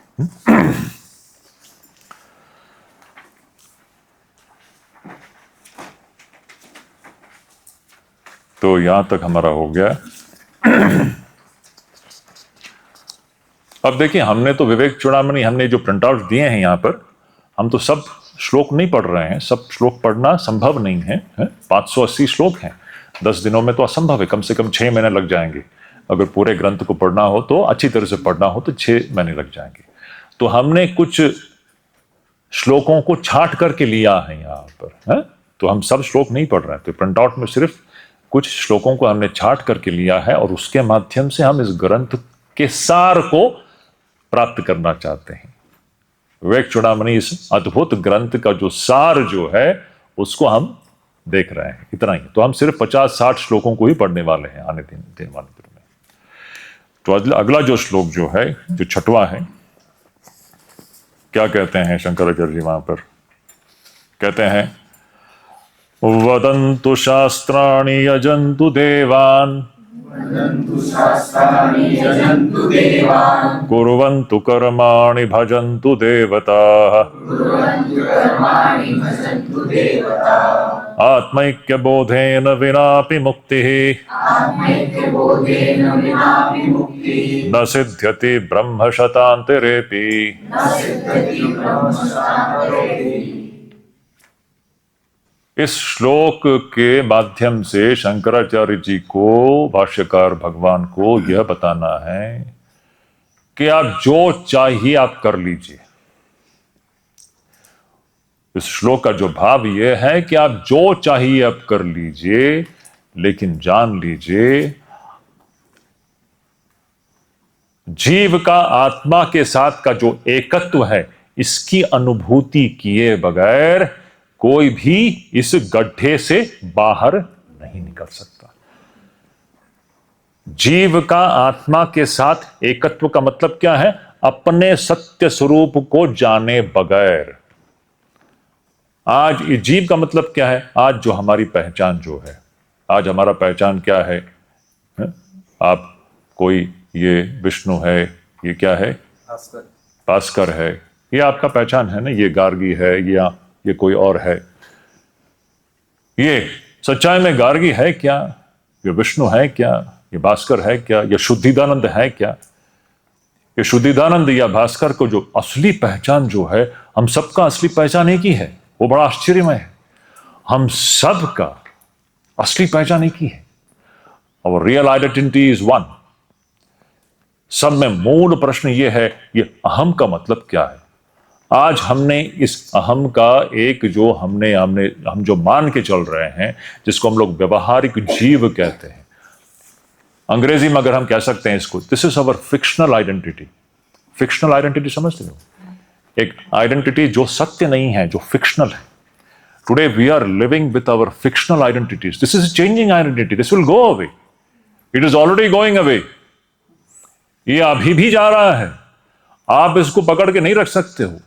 तो यहां तक हमारा हो गया। अब देखिए, हमने तो विवेक चूड़ामणि, हमने जो प्रिंट आउट दिए हैं यहां पर, हम तो सब श्लोक नहीं पढ़ रहे हैं। सब श्लोक पढ़ना संभव नहीं है, 580 श्लोक हैं, 10 दिनों में तो असंभव है। कम से कम 6 महीने लग जाएंगे। अगर पूरे ग्रंथ को पढ़ना हो, तो अच्छी तरह से पढ़ना हो, तो 6 महीने लग जाएंगे। तो हमने कुछ श्लोकों को छांट करके लिया है यहाँ पर, है? तो हम सब श्लोक नहीं पढ़ रहे हैं। तो प्रिंट आउट में सिर्फ कुछ श्लोकों को हमने छांट करके लिया है, और उसके माध्यम से हम इस ग्रंथ के सार को प्राप्त करना चाहते हैं। विवेक चूड़ामणि इस अद्भुत ग्रंथ का जो सार जो है, उसको हम देख रहे हैं, इतना ही। तो हम सिर्फ 50-60 श्लोकों को ही पढ़ने वाले हैं आने दिन वाले दिन में। तो अगला जो श्लोक जो है, जो 6वां है, क्या कहते हैं शंकराचार्य जी वहां पर? कहते हैं, वदन्तु शास्त्राणि यजन्तु देवान्, कुर्वन्तु कर्माणि भजन्तु देवताः, आत्मैक्यबोधेन विनापि मुक्तिः न सिद्ध्यति ब्रह्म शतान्तरेऽपि। इस श्लोक के माध्यम से शंकराचार्य जी को, भाष्यकार भगवान को यह बताना है कि आप जो चाहिए आप कर लीजिए। इस श्लोक का जो भाव यह है कि आप जो चाहिए आप कर लीजिए, लेकिन जान लीजिए, जीव का आत्मा के साथ का जो एकत्व है, इसकी अनुभूति किए बगैर कोई भी इस गड्ढे से बाहर नहीं निकल सकता। जीव का आत्मा के साथ एकत्व का मतलब क्या है? अपने सत्य स्वरूप को जाने बगैर। आज जीव का मतलब क्या है? आज जो हमारी पहचान जो है, आज हमारा पहचान क्या है? आप कोई, ये विष्णु है, ये क्या है? भास्कर है, ये आपका पहचान है ना। ये गार्गी है, ये कोई और है। ये सच्चाई में गार्गी है क्या? ये विष्णु है क्या? ये भास्कर है क्या? ये शुद्धिदानंद है क्या? ये शुद्धिदानंद या भास्कर को जो असली पहचान जो है, हम सबका असली पहचान एक ही है। वो बड़ा आश्चर्यमय है। हम सबका असली पहचान एक ही है। और रियल आइडेंटिटी इज वन। सब में मूल प्रश्न ये है, ये अहम का मतलब क्या है? आज हमने इस अहम का एक जो हम जो मान के चल रहे हैं, जिसको हम लोग व्यवहारिक जीव कहते हैं, अंग्रेजी में अगर हम कह सकते हैं इसको, this is our fictional identity. Fictional identity समझते हो? एक आइडेंटिटी जो सत्य नहीं है, जो फिक्शनल है। Today we are living with our fictional identities. This is changing identity, this will go away, it is already going away. ये अभी भी जा रहा है, आप इसको पकड़ के नहीं रख सकते हो।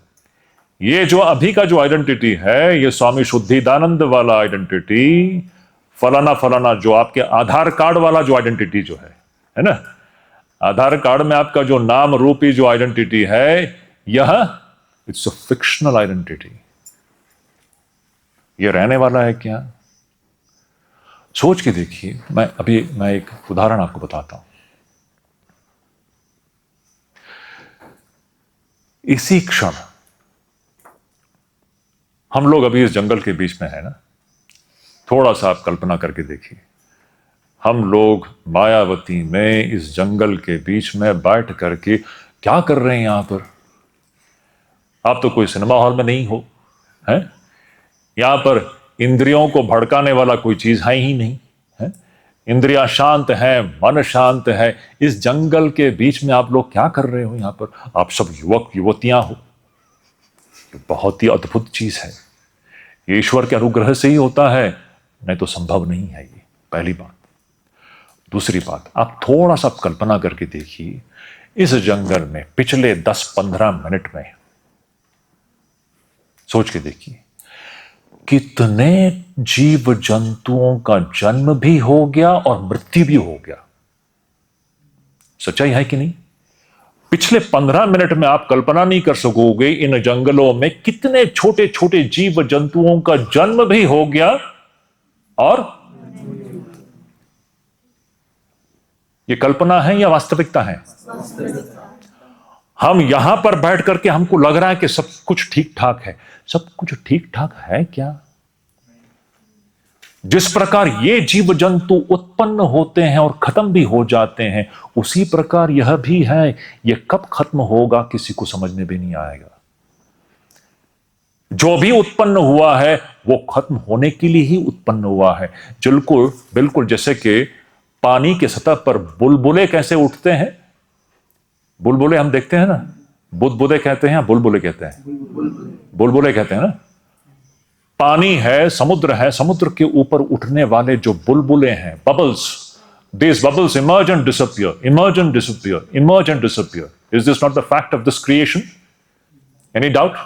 ये जो अभी का जो आइडेंटिटी है, ये स्वामी शुद्धिदानंद वाला आइडेंटिटी, फलाना फलाना, जो आपके आधार कार्ड वाला जो आइडेंटिटी जो है ना, आधार कार्ड में आपका जो नाम रूपी जो आइडेंटिटी है, यह इट्स अ फिक्शनल आइडेंटिटी। ये रहने वाला है क्या? सोच के देखिए, मैं एक उदाहरण आपको बताता हूं। इसी क्षण हम लोग अभी इस जंगल के बीच में है ना, थोड़ा सा आप कल्पना करके देखिए, हम लोग मायावती में इस जंगल के बीच में बैठ करके क्या कर रहे हैं यहां पर? आप तो कोई सिनेमा हॉल में नहीं हो, हैं? यहां पर इंद्रियों को भड़काने वाला कोई चीज है ही नहीं, है? इंद्रियां शांत है, मन शांत है। इस जंगल के बीच में आप लोग क्या कर रहे हो यहां पर? आप सब युवक युवतियां हो। बहुत ही अद्भुत चीज है, ये ईश्वर के अनुग्रह से ही होता है, नहीं तो संभव नहीं है ये। पहली बात। दूसरी बात, आप थोड़ा सा कल्पना करके देखिए, इस जंगल में पिछले 10-15 मिनट में, सोच के देखिए, कितने जीव जंतुओं का जन्म भी हो गया और मृत्यु भी हो गया। सच्चाई है कि नहीं? पिछले 15 मिनट में आप कल्पना नहीं कर सकोगे इन जंगलों में कितने छोटे छोटे जीव जंतुओं का जन्म भी हो गया और ये कल्पना है या वास्तविकता है? हम यहां पर बैठ करके हमको लग रहा है कि सब कुछ ठीक ठाक है। सब कुछ ठीक ठाक है क्या? जिस प्रकार ये जीव जंतु उत्पन्न होते हैं और खत्म भी हो जाते हैं, उसी प्रकार यह भी है। यह कब खत्म होगा किसी को समझ में भी नहीं आएगा। जो भी उत्पन्न हुआ है वो खत्म होने के लिए ही उत्पन्न हुआ है। बिल्कुल जैसे कि पानी के सतह पर बुलबुले कैसे उठते हैं, बुलबुले हम देखते हैं ना, बुदबुदे कहते हैं, बुलबुले कहते हैं, बुलबुले कहते हैं ना। पानी है, समुद्र के ऊपर उठने वाले जो बुलबुले हैं, bubbles, these bubbles emerge and disappear, emerge and disappear, emerge and disappear. Is this not the fact of this creation? Any doubt?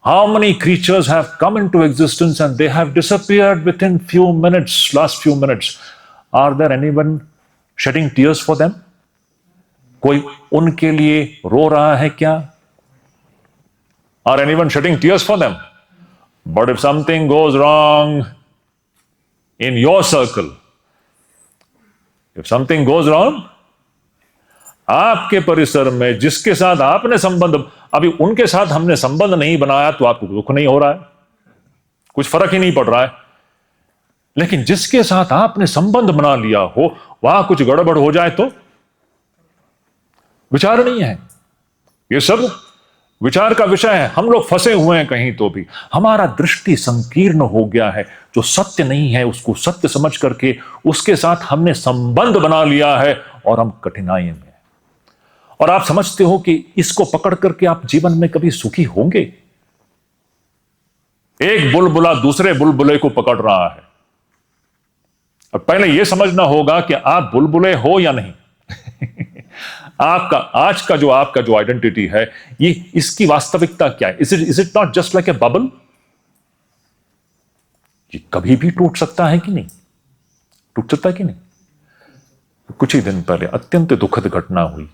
How many creatures have come into existence and they have disappeared within few minutes, last few minutes? Are there anyone shedding tears for them? कोई उनके लिए रो रहा है क्या? Are anyone shedding tears for them? But if something goes wrong in your circle, if something goes wrong, आपके परिसर में जिसके साथ आपने संबंध, अभी उनके साथ हमने संबंध नहीं बनाया तो आपको दुख नहीं हो रहा है, कुछ फर्क ही नहीं पड़ रहा है। लेकिन जिसके साथ आपने संबंध बना लिया हो, वहां कुछ गड़बड़ हो जाए तो विचार नहीं है। ये सब विचार का विषय है। हम लोग फंसे हुए हैं कहीं तो भी, हमारा दृष्टि संकीर्ण हो गया है। जो सत्य नहीं है उसको सत्य समझ करके उसके साथ हमने संबंध बना लिया है और हम कठिनाई में हैं। और आप समझते हो कि इसको पकड़ करके आप जीवन में कभी सुखी होंगे? एक बुलबुला दूसरे बुलबुले को पकड़ रहा है। अब पहले यह समझना होगा कि आप बुलबुले हो या नहीं। आपका जो आइडेंटिटी है, ये इसकी वास्तविकता क्या है? Is it not just like a bubble? ये कभी भी टूट सकता है कि नहीं? टूट सकता है कि नहीं? कुछ ही दिन पहले अत्यंत दुखद घटना हुई,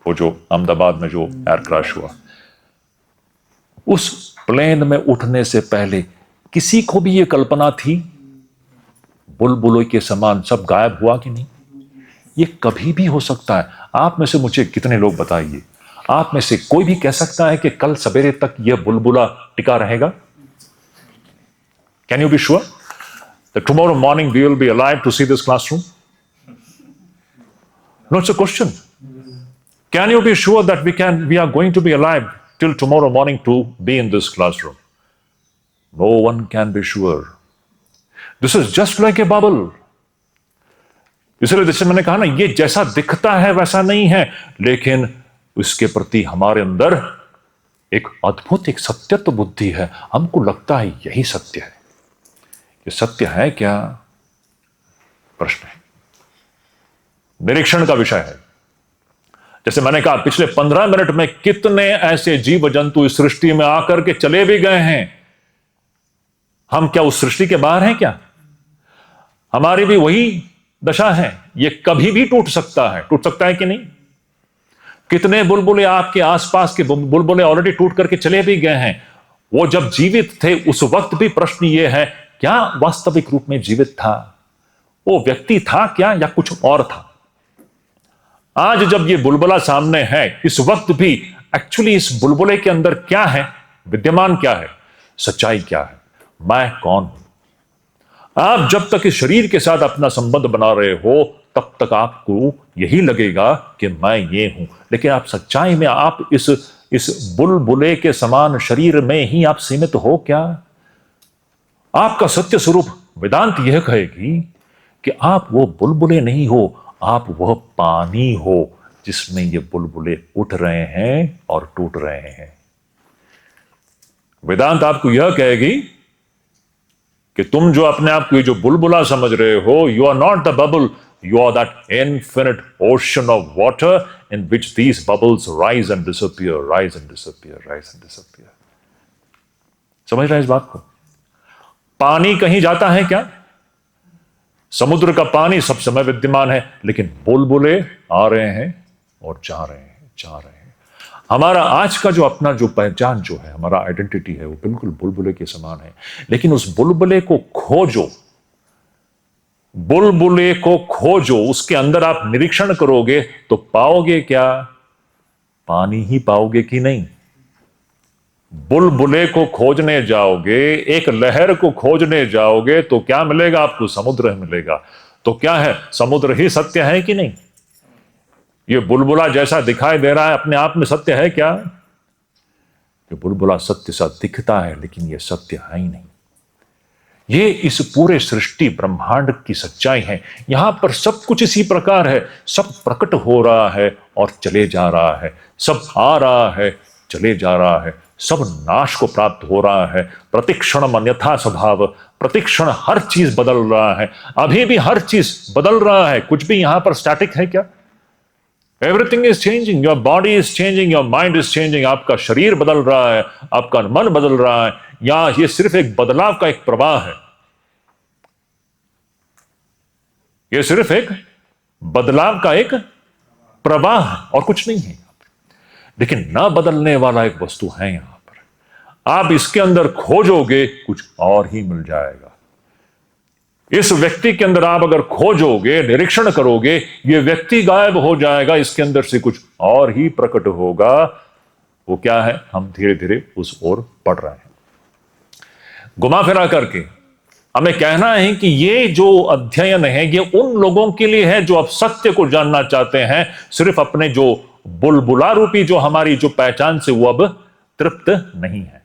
वो जो अहमदाबाद में जो एयर क्रैश हुआ। उस प्लेन में उठने से पहले किसी को भी यह कल्पना थी बुलबुलों के समान सब गायब हुआ कि नहीं? ये कभी भी हो सकता है। आप में से मुझे कितने लोग बताइए, आप में से कोई भी कह सकता है कि कल सवेरे तक यह बुलबुला टिका रहेगा? Can you be sure that tomorrow morning we will be alive to see this classroom? No, it's a question. Can you be sure that we are going to be alive till tomorrow morning to be in this classroom? No one can be sure. This is just like a bubble. इसलिए जैसे मैंने कहा ना, ये जैसा दिखता है वैसा नहीं है, लेकिन उसके प्रति हमारे अंदर एक अद्भुत, एक सत्यत्व बुद्धि है। हमको लगता है यही सत्य है। ये सत्य है क्या? प्रश्न है, निरीक्षण का विषय है। जैसे मैंने कहा, पिछले 15 मिनट में कितने ऐसे जीव जंतु इस सृष्टि में आकर के चले भी गए हैं। हम क्या उस सृष्टि के बाहर हैं क्या? हमारी भी वही दशा है। ये कभी भी टूट सकता है। टूट सकता है कि नहीं? कितने बुलबुले, आपके आसपास के बुलबुले ऑलरेडी टूट करके चले भी गए हैं। वो जब जीवित थे उस वक्त भी प्रश्न ये है क्या वास्तविक रूप में जीवित था? वो व्यक्ति था क्या या कुछ और था? आज जब ये बुलबुला सामने है, इस वक्त भी एक्चुअली इस बुलबुले के अंदर क्या है, विद्यमान क्या है, सच्चाई क्या है, मैं कौन हूं? आप जब तक इस शरीर के साथ अपना संबंध बना रहे हो तब तक आपको यही लगेगा कि मैं ये हूं, लेकिन आप सच्चाई में आप इस बुलबुले के समान शरीर में ही आप सीमित हो क्या? आपका सत्य स्वरूप वेदांत यह कहेगी कि आप वो बुलबुले नहीं हो, आप वह पानी हो जिसमें ये बुलबुले उठ रहे हैं और टूट रहे हैं। वेदांत आपको यह कहेगी कि तुम जो अपने आप को जो बुलबुला समझ रहे हो, you are not the bubble, you are that infinite ocean of water in which these bubbles rise and disappear, rise and disappear, rise and disappear. समझ रहे हैं इस बात को? पानी कहीं जाता है क्या? समुद्र का पानी सब समय विद्यमान है, लेकिन बुलबुले आ रहे हैं और जा रहे हैं, जा रहे हैं। हमारा आज का जो अपना जो पहचान जो है, हमारा आइडेंटिटी है, वो बिल्कुल बुलबुले के समान है। लेकिन उस बुलबुले को खोजो, बुलबुले को खोजो, उसके अंदर आप निरीक्षण करोगे तो पाओगे क्या? पानी ही पाओगे कि नहीं? बुलबुले को खोजने जाओगे, एक लहर को खोजने जाओगे तो क्या मिलेगा आपको? समुद्र मिलेगा। तो क्या है? समुद्र ही सत्य है कि नहीं? ये बुलबुला जैसा दिखाई दे रहा है अपने आप में सत्य है क्या? ये बुलबुला सत्य सा दिखता है, लेकिन ये सत्य है ही नहीं। ये इस पूरे सृष्टि ब्रह्मांड की सच्चाई है। यहां पर सब कुछ इसी प्रकार है, सब प्रकट हो रहा है और चले जा रहा है, सब आ रहा है, चले जा रहा है, सब नाश को प्राप्त हो रहा है। प्रतिक्षण अन्यथा स्वभाव, प्रतिक्षण हर चीज बदल रहा है, अभी भी हर चीज बदल रहा है। कुछ भी यहां पर स्टैटिक है क्या? Everything is changing, your body is changing, your mind is changing. आपका शरीर बदल रहा है, आपका मन बदल रहा है। या ये सिर्फ एक बदलाव का एक प्रवाह है, ये सिर्फ एक बदलाव का एक प्रवाह है और कुछ नहीं है। लेकिन ना बदलने वाला एक वस्तु है यहां पर। आप इसके अंदर खोजोगे कुछ और ही मिल जाएगा। इस व्यक्ति के अंदर आप अगर खोजोगे, निरीक्षण करोगे, ये व्यक्ति गायब हो जाएगा, इसके अंदर से कुछ और ही प्रकट होगा। वो क्या है? हम धीरे धीरे उस ओर बढ़ रहे हैं। घुमा फिरा करके हमें कहना है कि ये जो अध्ययन है ये उन लोगों के लिए है जो अब सत्य को जानना चाहते हैं, सिर्फ अपने जो बुलबुला रूपी जो हमारी जो पहचान से वो अब तृप्त नहीं है।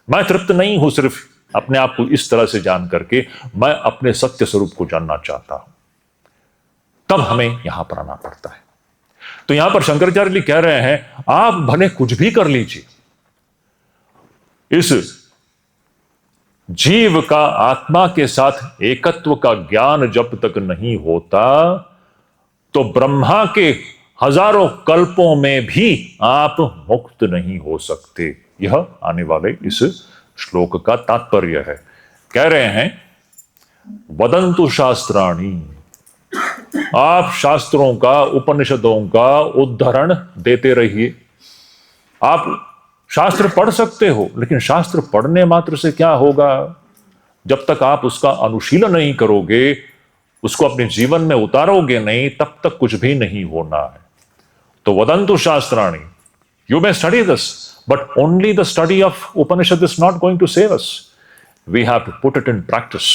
मैं तृप्त नहीं हूं सिर्फ अपने आप को इस तरह से जान करके, मैं अपने सत्य स्वरूप को जानना चाहता हूं। तब हमें यहां पर आना पड़ता है। तो यहां पर शंकराचार्य जी कह रहे हैं, आप भले कुछ भी कर लीजिए, इस जीव का आत्मा के साथ एकत्व का ज्ञान जब तक नहीं होता तो ब्रह्मा के हजारों कल्पों में भी आप मुक्त नहीं हो सकते। यह आने वाले इस श्लोक का तात्पर्य है। कह रहे हैं, वदंतु शास्त्राणि, आप शास्त्रों का, उपनिषदों का उद्धरण देते रहिए। आप शास्त्र पढ़ सकते हो, लेकिन शास्त्र पढ़ने मात्र से क्या होगा? जब तक आप उसका अनुशीलन नहीं करोगे, उसको अपने जीवन में उतारोगे नहीं, तब तक कुछ भी नहीं होना है। तो वदंतु शास्त्राणि, you may study this, but only the study of Upanishad is not going to save us, we have to put it in practice.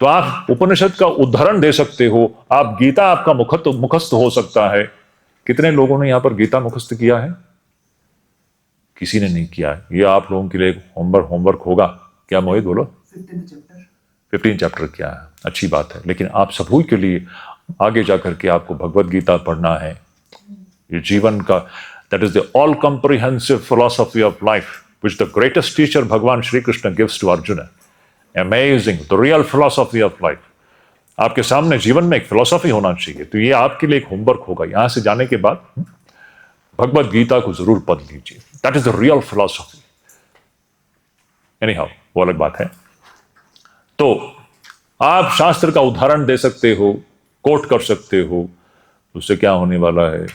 तो आप उपनिषद का उदाहरण दे सकते हो, आप गीता आपका मुखस्त हो सकता है। कितने लोगों ने यहां पर गीता मुखस्त किया है? किसी ने नहीं किया है। ये आप लोगों के लिए होमवर्क होगा। क्या मोहित बोलो? 15 चैप्टर किया है, अच्छी बात है। लेकिन आप सभी के लिए आगे जाकर के आपको भगवत गीता पढ़ना है। ये जीवन का, that is the all comprehensive philosophy of life which the greatest teacher Bhagwan Shri Krishna gives to Arjun. Amazing, the real philosophy of life. आपके सामने जीवन में एक फिलॉसफी होना चाहिए। तो ये आपके लिए एक होमवर्क होगा। यहां से जाने के बाद भगवत गीता को जरूर पढ़ लीजिए। That is the real philosophy. Anyhow, वो अलग बात है। तो आप शास्त्र का उदाहरण दे सकते हो, कोट कर सकते हो, उससे क्या होने वाला है?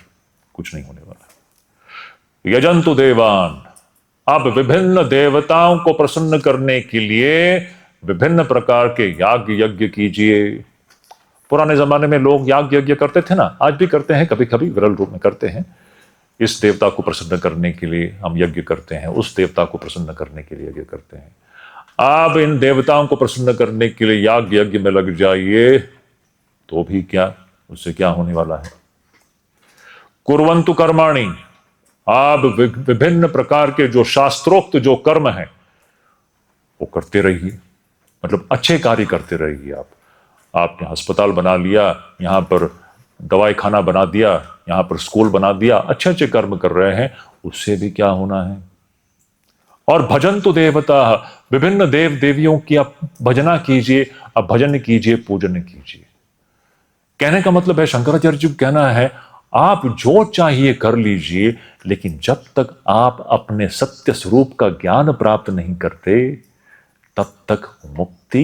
कुछ नहीं होने वाला। यजंतु देवान, आप विभिन्न देवताओं को प्रसन्न करने के लिए विभिन्न प्रकार के याग यज्ञ कीजिए। पुराने जमाने में लोग याग यज्ञ करते थे ना, आज भी करते हैं, कभी कभी विरल रूप में करते हैं। इस देवता को प्रसन्न करने के लिए हम यज्ञ करते हैं, उस देवता को प्रसन्न करने के लिए यज्ञ करते हैं। आप इन देवताओं को प्रसन्न करने के लिए याग यज्ञ में लग जाइए तो भी क्या, उससे क्या होने वाला है? कुर्वन्तु कर्माणि, आप विभिन्न प्रकार के जो शास्त्रोक्त जो कर्म हैं वो करते रहिए, मतलब अच्छे कार्य करते रहिए। आपने अस्पताल बना लिया, यहां पर दवाई खाना बना दिया, यहां पर स्कूल बना दिया, अच्छे अच्छे कर्म कर रहे हैं, उससे भी क्या होना है? और भजन तो देवता, विभिन्न देव देवियों की आप भजना कीजिए, आप भजन कीजिए, पूजन कीजिए। कहने का मतलब है, शंकराचार्य जी का कहना है, आप जो चाहिए कर लीजिए, लेकिन जब तक आप अपने सत्य स्वरूप का ज्ञान प्राप्त नहीं करते तब तक मुक्ति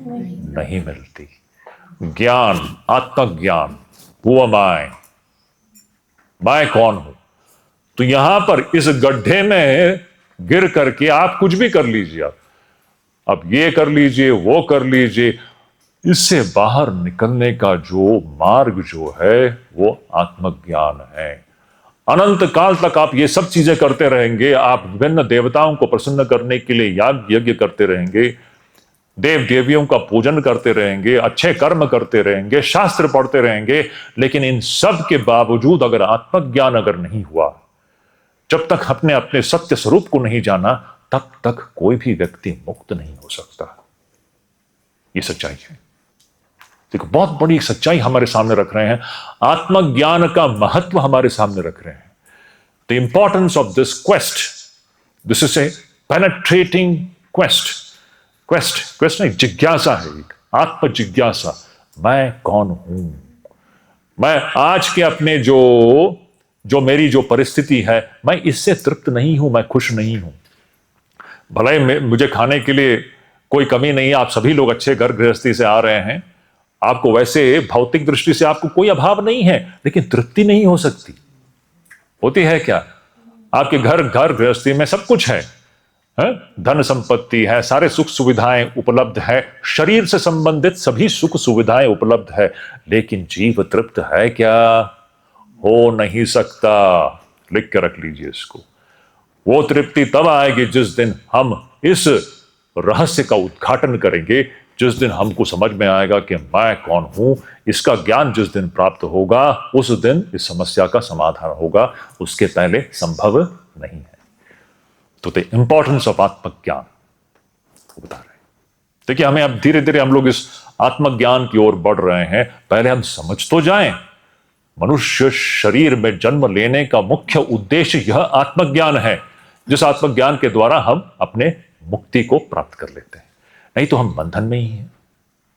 नहीं मिलती। ज्ञान, आत्मज्ञान, वो मैं कौन हूं? तो यहां पर इस गड्ढे में गिर करके आप कुछ भी कर लीजिए, अब ये कर लीजिए, वो कर लीजिए, इससे बाहर निकलने का जो मार्ग जो है वो आत्मज्ञान है। अनंत काल तक आप ये सब चीजें करते रहेंगे, आप विभिन्न देवताओं को प्रसन्न करने के लिए याग यज्ञ करते रहेंगे, देव देवियों का पूजन करते रहेंगे, अच्छे कर्म करते रहेंगे, शास्त्र पढ़ते रहेंगे, लेकिन इन सब के बावजूद अगर आत्मज्ञान अगर नहीं हुआ, जब तक अपने अपने सत्य स्वरूप को नहीं जाना, तब तक कोई भी व्यक्ति मुक्त नहीं हो सकता। ये सच्चाई है। देखो, बहुत बड़ी सच्चाई हमारे सामने रख रहे हैं, आत्मज्ञान का महत्व हमारे सामने रख रहे हैं। The importance of this quest, this is a penetrating quest नहीं, जिज्ञासा है, एक आत्म जिज्ञासा। मैं कौन हूं? मैं आज के अपने जो मेरी जो परिस्थिति है, मैं इससे तृप्त नहीं हूं, मैं खुश नहीं हूं। भले मुझे खाने के लिए कोई कमी नहीं है, आप सभी लोग अच्छे घर गृहस्थी से आ रहे हैं, आपको वैसे भौतिक दृष्टि से आपको कोई अभाव नहीं है, लेकिन तृप्ति नहीं हो सकती। होती है क्या? आपके घर गृहस्थी में सब कुछ है, धन संपत्ति है, सारे सुख सुविधाएं उपलब्ध है, शरीर से संबंधित सभी सुख सुविधाएं उपलब्ध है, लेकिन जीव तृप्त है क्या? हो नहीं सकता। लिख के रख लीजिए इसको। वो तृप्ति तब आएगी जिस दिन हम इस रहस्य का उद्घाटन करेंगे, जिस दिन हमको समझ में आएगा कि मैं कौन हूं। इसका ज्ञान जिस दिन प्राप्त होगा, उस दिन इस समस्या का समाधान होगा, उसके पहले संभव नहीं है। तो द इंपॉर्टेंस ऑफ आत्मज्ञान बता रहे हैं। देखिए, हमें अब धीरे धीरे हम लोग इस आत्मज्ञान की ओर बढ़ रहे हैं। पहले हम समझ तो जाएं, मनुष्य शरीर में जन्म लेने का मुख्य उद्देश्य यह आत्मज्ञान है, जिस आत्मज्ञान के द्वारा हम अपने मुक्ति को प्राप्त कर लेते हैं, नहीं तो हम बंधन में ही हैं।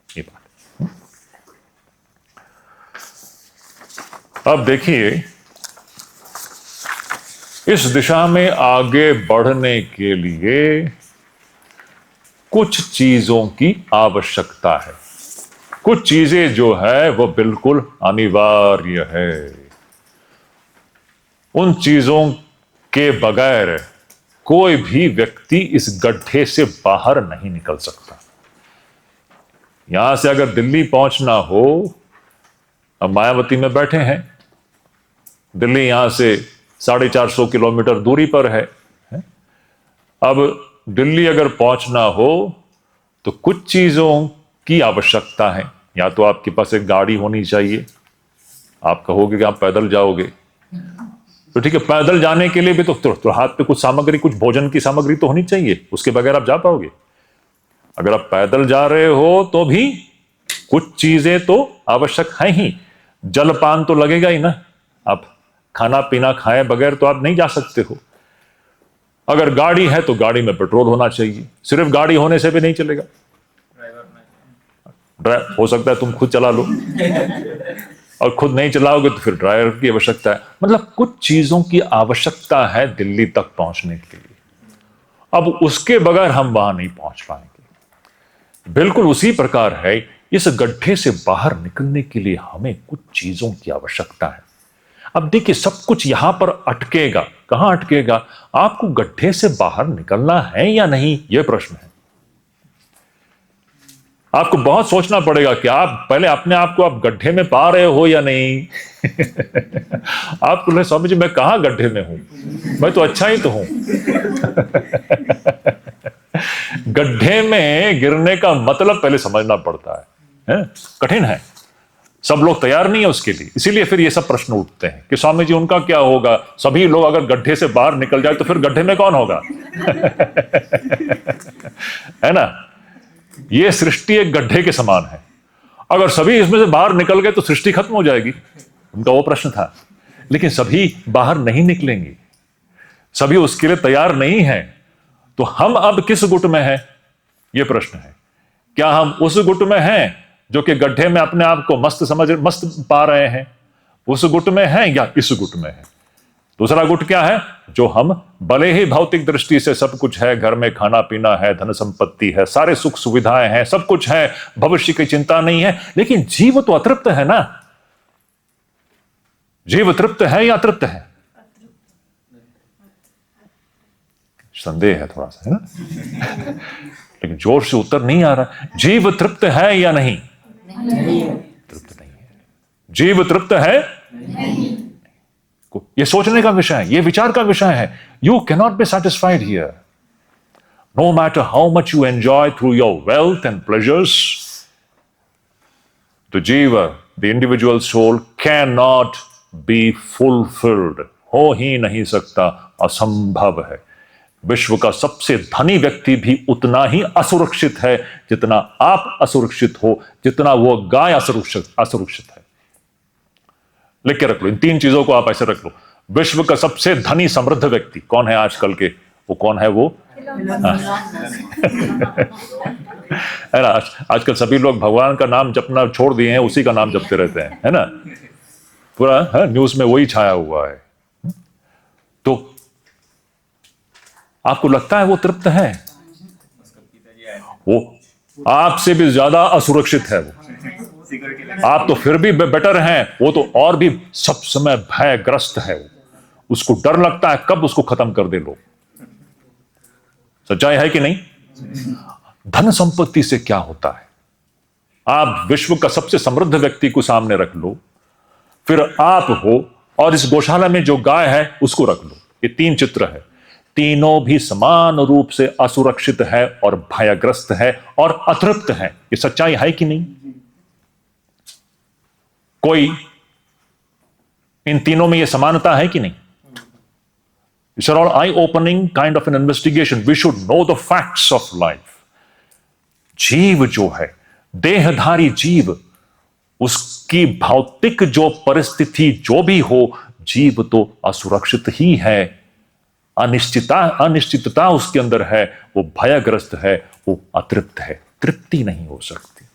ये बात। अब देखिए, इस दिशा में आगे बढ़ने के लिए कुछ चीजों की आवश्यकता है। कुछ चीजें जो है वो बिल्कुल अनिवार्य है। उन चीजों के बगैर कोई भी व्यक्ति इस गड्ढे से बाहर नहीं निकल सकता। यहां से अगर दिल्ली पहुंचना हो, अब मायावती में बैठे हैं, दिल्ली यहां से 450 किलोमीटर दूरी पर है। अब दिल्ली अगर पहुंचना हो तो कुछ चीजों की आवश्यकता है। या तो आपके पास एक गाड़ी होनी चाहिए, आप कहोगे कि आप पैदल जाओगे, तो ठीक है, पैदल जाने के लिए भी तो हाथ पे कुछ सामग्री, कुछ भोजन की सामग्री तो होनी चाहिए, उसके बगैर आप जा पाओगे। अगर आप पैदल जा रहे हो तो भी कुछ चीजें तो आवश्यक हैं ही। जलपान तो लगेगा ही ना, आप खाना पीना खाए बगैर तो आप नहीं जा सकते हो। अगर गाड़ी है तो गाड़ी में पेट्रोल होना चाहिए, सिर्फ गाड़ी होने से भी नहीं चलेगा। ड्राइवर हो सकता है तुम खुद चला लो, और खुद नहीं चलाओगे तो फिर ड्राइवर की आवश्यकता है। मतलब कुछ चीजों की आवश्यकता है दिल्ली तक पहुंचने के लिए। अब उसके बगैर हम वहां नहीं पहुंच पाएंगे। बिल्कुल उसी प्रकार है, इस गड्ढे से बाहर निकलने के लिए हमें कुछ चीजों की आवश्यकता है। अब देखिए, सब कुछ यहां पर अटकेगा। कहां अटकेगा? आपको गड्ढे से बाहर निकलना है या नहीं, यह प्रश्न है। आपको बहुत सोचना पड़ेगा कि आप पहले अपने आप को आप गड्ढे में पा रहे हो या नहीं। आपको स्वामी जी मैं कहां गड्ढे में हूं, मैं तो अच्छा ही तो हूं। गड्ढे में गिरने का मतलब पहले समझना पड़ता है? कठिन है, सब लोग तैयार नहीं है उसके लिए। इसीलिए फिर ये सब प्रश्न उठते हैं कि स्वामी जी उनका क्या होगा, सभी लोग अगर गड्ढे से बाहर निकल जाए तो फिर गड्ढे में कौन होगा? है ना, ये सृष्टि एक गड्ढे के समान है, अगर सभी इसमें से बाहर निकल गए तो सृष्टि खत्म हो जाएगी। उनका वो प्रश्न था, लेकिन सभी बाहर नहीं निकलेंगे, सभी उसके लिए तैयार नहीं है, तो हम अब किस गुट में हैं? यह प्रश्न है। क्या हम उस गुट में हैं जो कि गड्ढे में अपने आप को मस्त पा रहे हैं, उस गुट में हैं, या इस गुट में हैं? दूसरा गुट क्या है? जो हम भले ही भौतिक दृष्टि से सब कुछ है, घर में खाना पीना है, धन संपत्ति है, सारे सुख सुविधाएं हैं, सब कुछ है, भविष्य की चिंता नहीं है, लेकिन जीव तो अतृप्त है ना। जीव तृप्त है या अतृप्त है? संदेह है थोड़ा सा, है ना? लेकिन जोर से उत्तर नहीं आ रहा। जीव तृप्त है या नहीं? तृप्त नहीं है। जीव तृप्त है? नहीं। ये सोचने का विषय है, ये विचार का विषय है। You cannot be satisfied here, no matter how much you enjoy through your wealth and pleasures. The jiva, the individual soul can not be fulfilled, हो ही नहीं सकता, असंभव है। विश्व का सबसे धनी व्यक्ति भी उतना ही असुरक्षित है जितना आप असुरक्षित हो, जितना वो गाय असुरक्षित है। लिख के रख लो, इन तीन चीजों को आप ऐसे रख लो। विश्व का सबसे धनी समृद्ध व्यक्ति कौन है आजकल के? वो कौन है? वो है ना, आजकल सभी लोग भगवान का नाम जपना छोड़ दिए हैं, उसी का नाम जपते रहते हैं, है ना, पूरा न्यूज में वही छाया हुआ है। तो आपको लगता है वो तृप्त है? वो आपसे भी ज्यादा असुरक्षित है वो। आप तो फिर भी बेटर हैं, वो तो और भी सब समय भयग्रस्त है। उसको डर लगता है कब उसको खत्म कर दे लोग। सच्चाई है कि नहीं? धन संपत्ति से क्या होता है? आप विश्व का सबसे समृद्ध व्यक्ति को सामने रख लो, फिर आप हो, और इस गौशाला में जो गाय है उसको रख लो। ये तीन चित्र है, तीनों भी समान रूप से असुरक्षित है और भयग्रस्त है और अतृप्त है। ये सच्चाई है कि नहीं? कोई इन तीनों में ये समानता है कि नहीं? These are all eye-opening kind of an investigation. We should know the facts of life. जीव जो है, देहधारी जीव, उसकी भौतिक जो परिस्थिति जो भी हो, जीव तो असुरक्षित ही है। अनिश्चितता उसके अंदर है, वो भयग्रस्त है, वो अतृप्त है, तृप्ति नहीं हो सकती।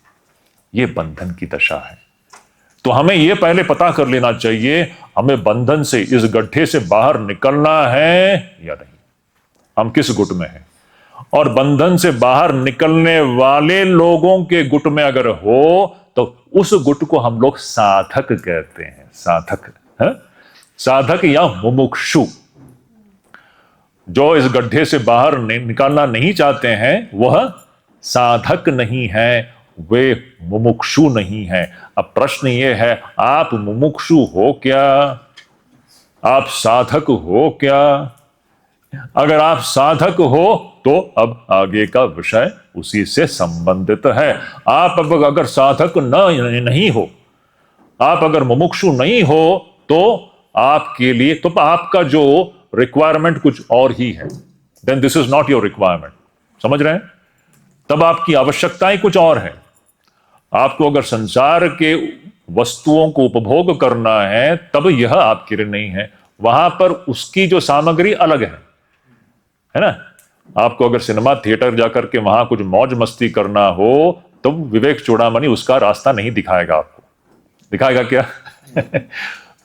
ये बंधन की दशा है। तो हमें यह पहले पता कर लेना चाहिए, हमें बंधन से, इस गड्ढे से बाहर निकलना है या नहीं, हम किस गुट में हैं। और बंधन से बाहर निकलने वाले लोगों के गुट में अगर हो तो उस गुट को हम लोग साधक कहते हैं। साधक है? साधक या मुमुक्षु। जो इस गड्ढे से बाहर निकालना नहीं चाहते हैं वह साधक नहीं है, वे मुमुक्षु नहीं है। अब प्रश्न ये है, आप मुमुक्षु हो क्या? आप साधक हो क्या? अगर आप साधक हो तो अब आगे का विषय उसी से संबंधित है। आप अब अगर साधक नहीं हो, आप अगर मुमुक्षु नहीं हो, तो आपके लिए, तो आपका जो रिक्वायरमेंट कुछ और ही है। Then this is not your requirement. समझ रहे हैं? तब आपकी आवश्यकताएं कुछ और है। आपको अगर संसार के वस्तुओं को उपभोग करना है तब यह आपके लिए नहीं है, वहां पर उसकी जो सामग्री अलग है ना। आपको अगर सिनेमा थिएटर जाकर के वहां कुछ मौज मस्ती करना हो तो विवेक चूड़ामणि उसका रास्ता नहीं दिखाएगा आपको। दिखाएगा क्या?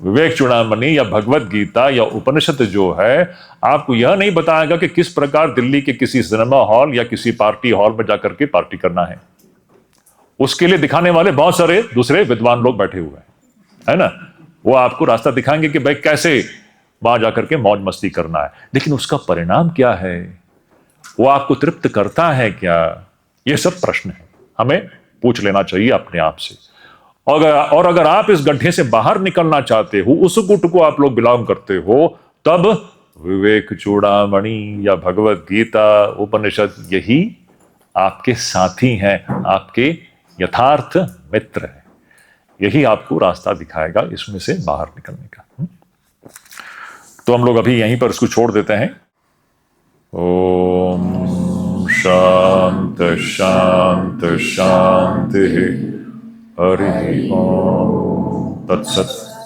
विवेक चूड़ामणि या भगवत गीता या उपनिषद जो है आपको यह नहीं बताएगा कि किस प्रकार दिल्ली के किसी सिनेमा हॉल या किसी पार्टी हॉल में जाकर के पार्टी करना है। उसके लिए दिखाने वाले बहुत सारे दूसरे विद्वान लोग बैठे हुए हैं, है ना। वो आपको रास्ता दिखाएंगे कि भाई कैसे वहां जाकर के मौज मस्ती करना है, लेकिन उसका परिणाम क्या है, वो आपको तृप्त करता है क्या, ये सब प्रश्न है। हमें पूछ लेना चाहिए अपने आप से। और अगर आप इस गड्ढे से बाहर निकलना चाहते हो, उस गुट को आप लोग बिलोंग करते हो, तब विवेक चूड़ामणि या भगवत गीता उपनिषद यही आपके साथी हैं, आपके यथार्थ मित्र हैं। यही आपको रास्ता दिखाएगा इसमें से बाहर निकलने का। तो हम लोग अभी यहीं पर इसको छोड़ देते हैं। ओम शांत शांत शांति। हरि ओम तत्सत।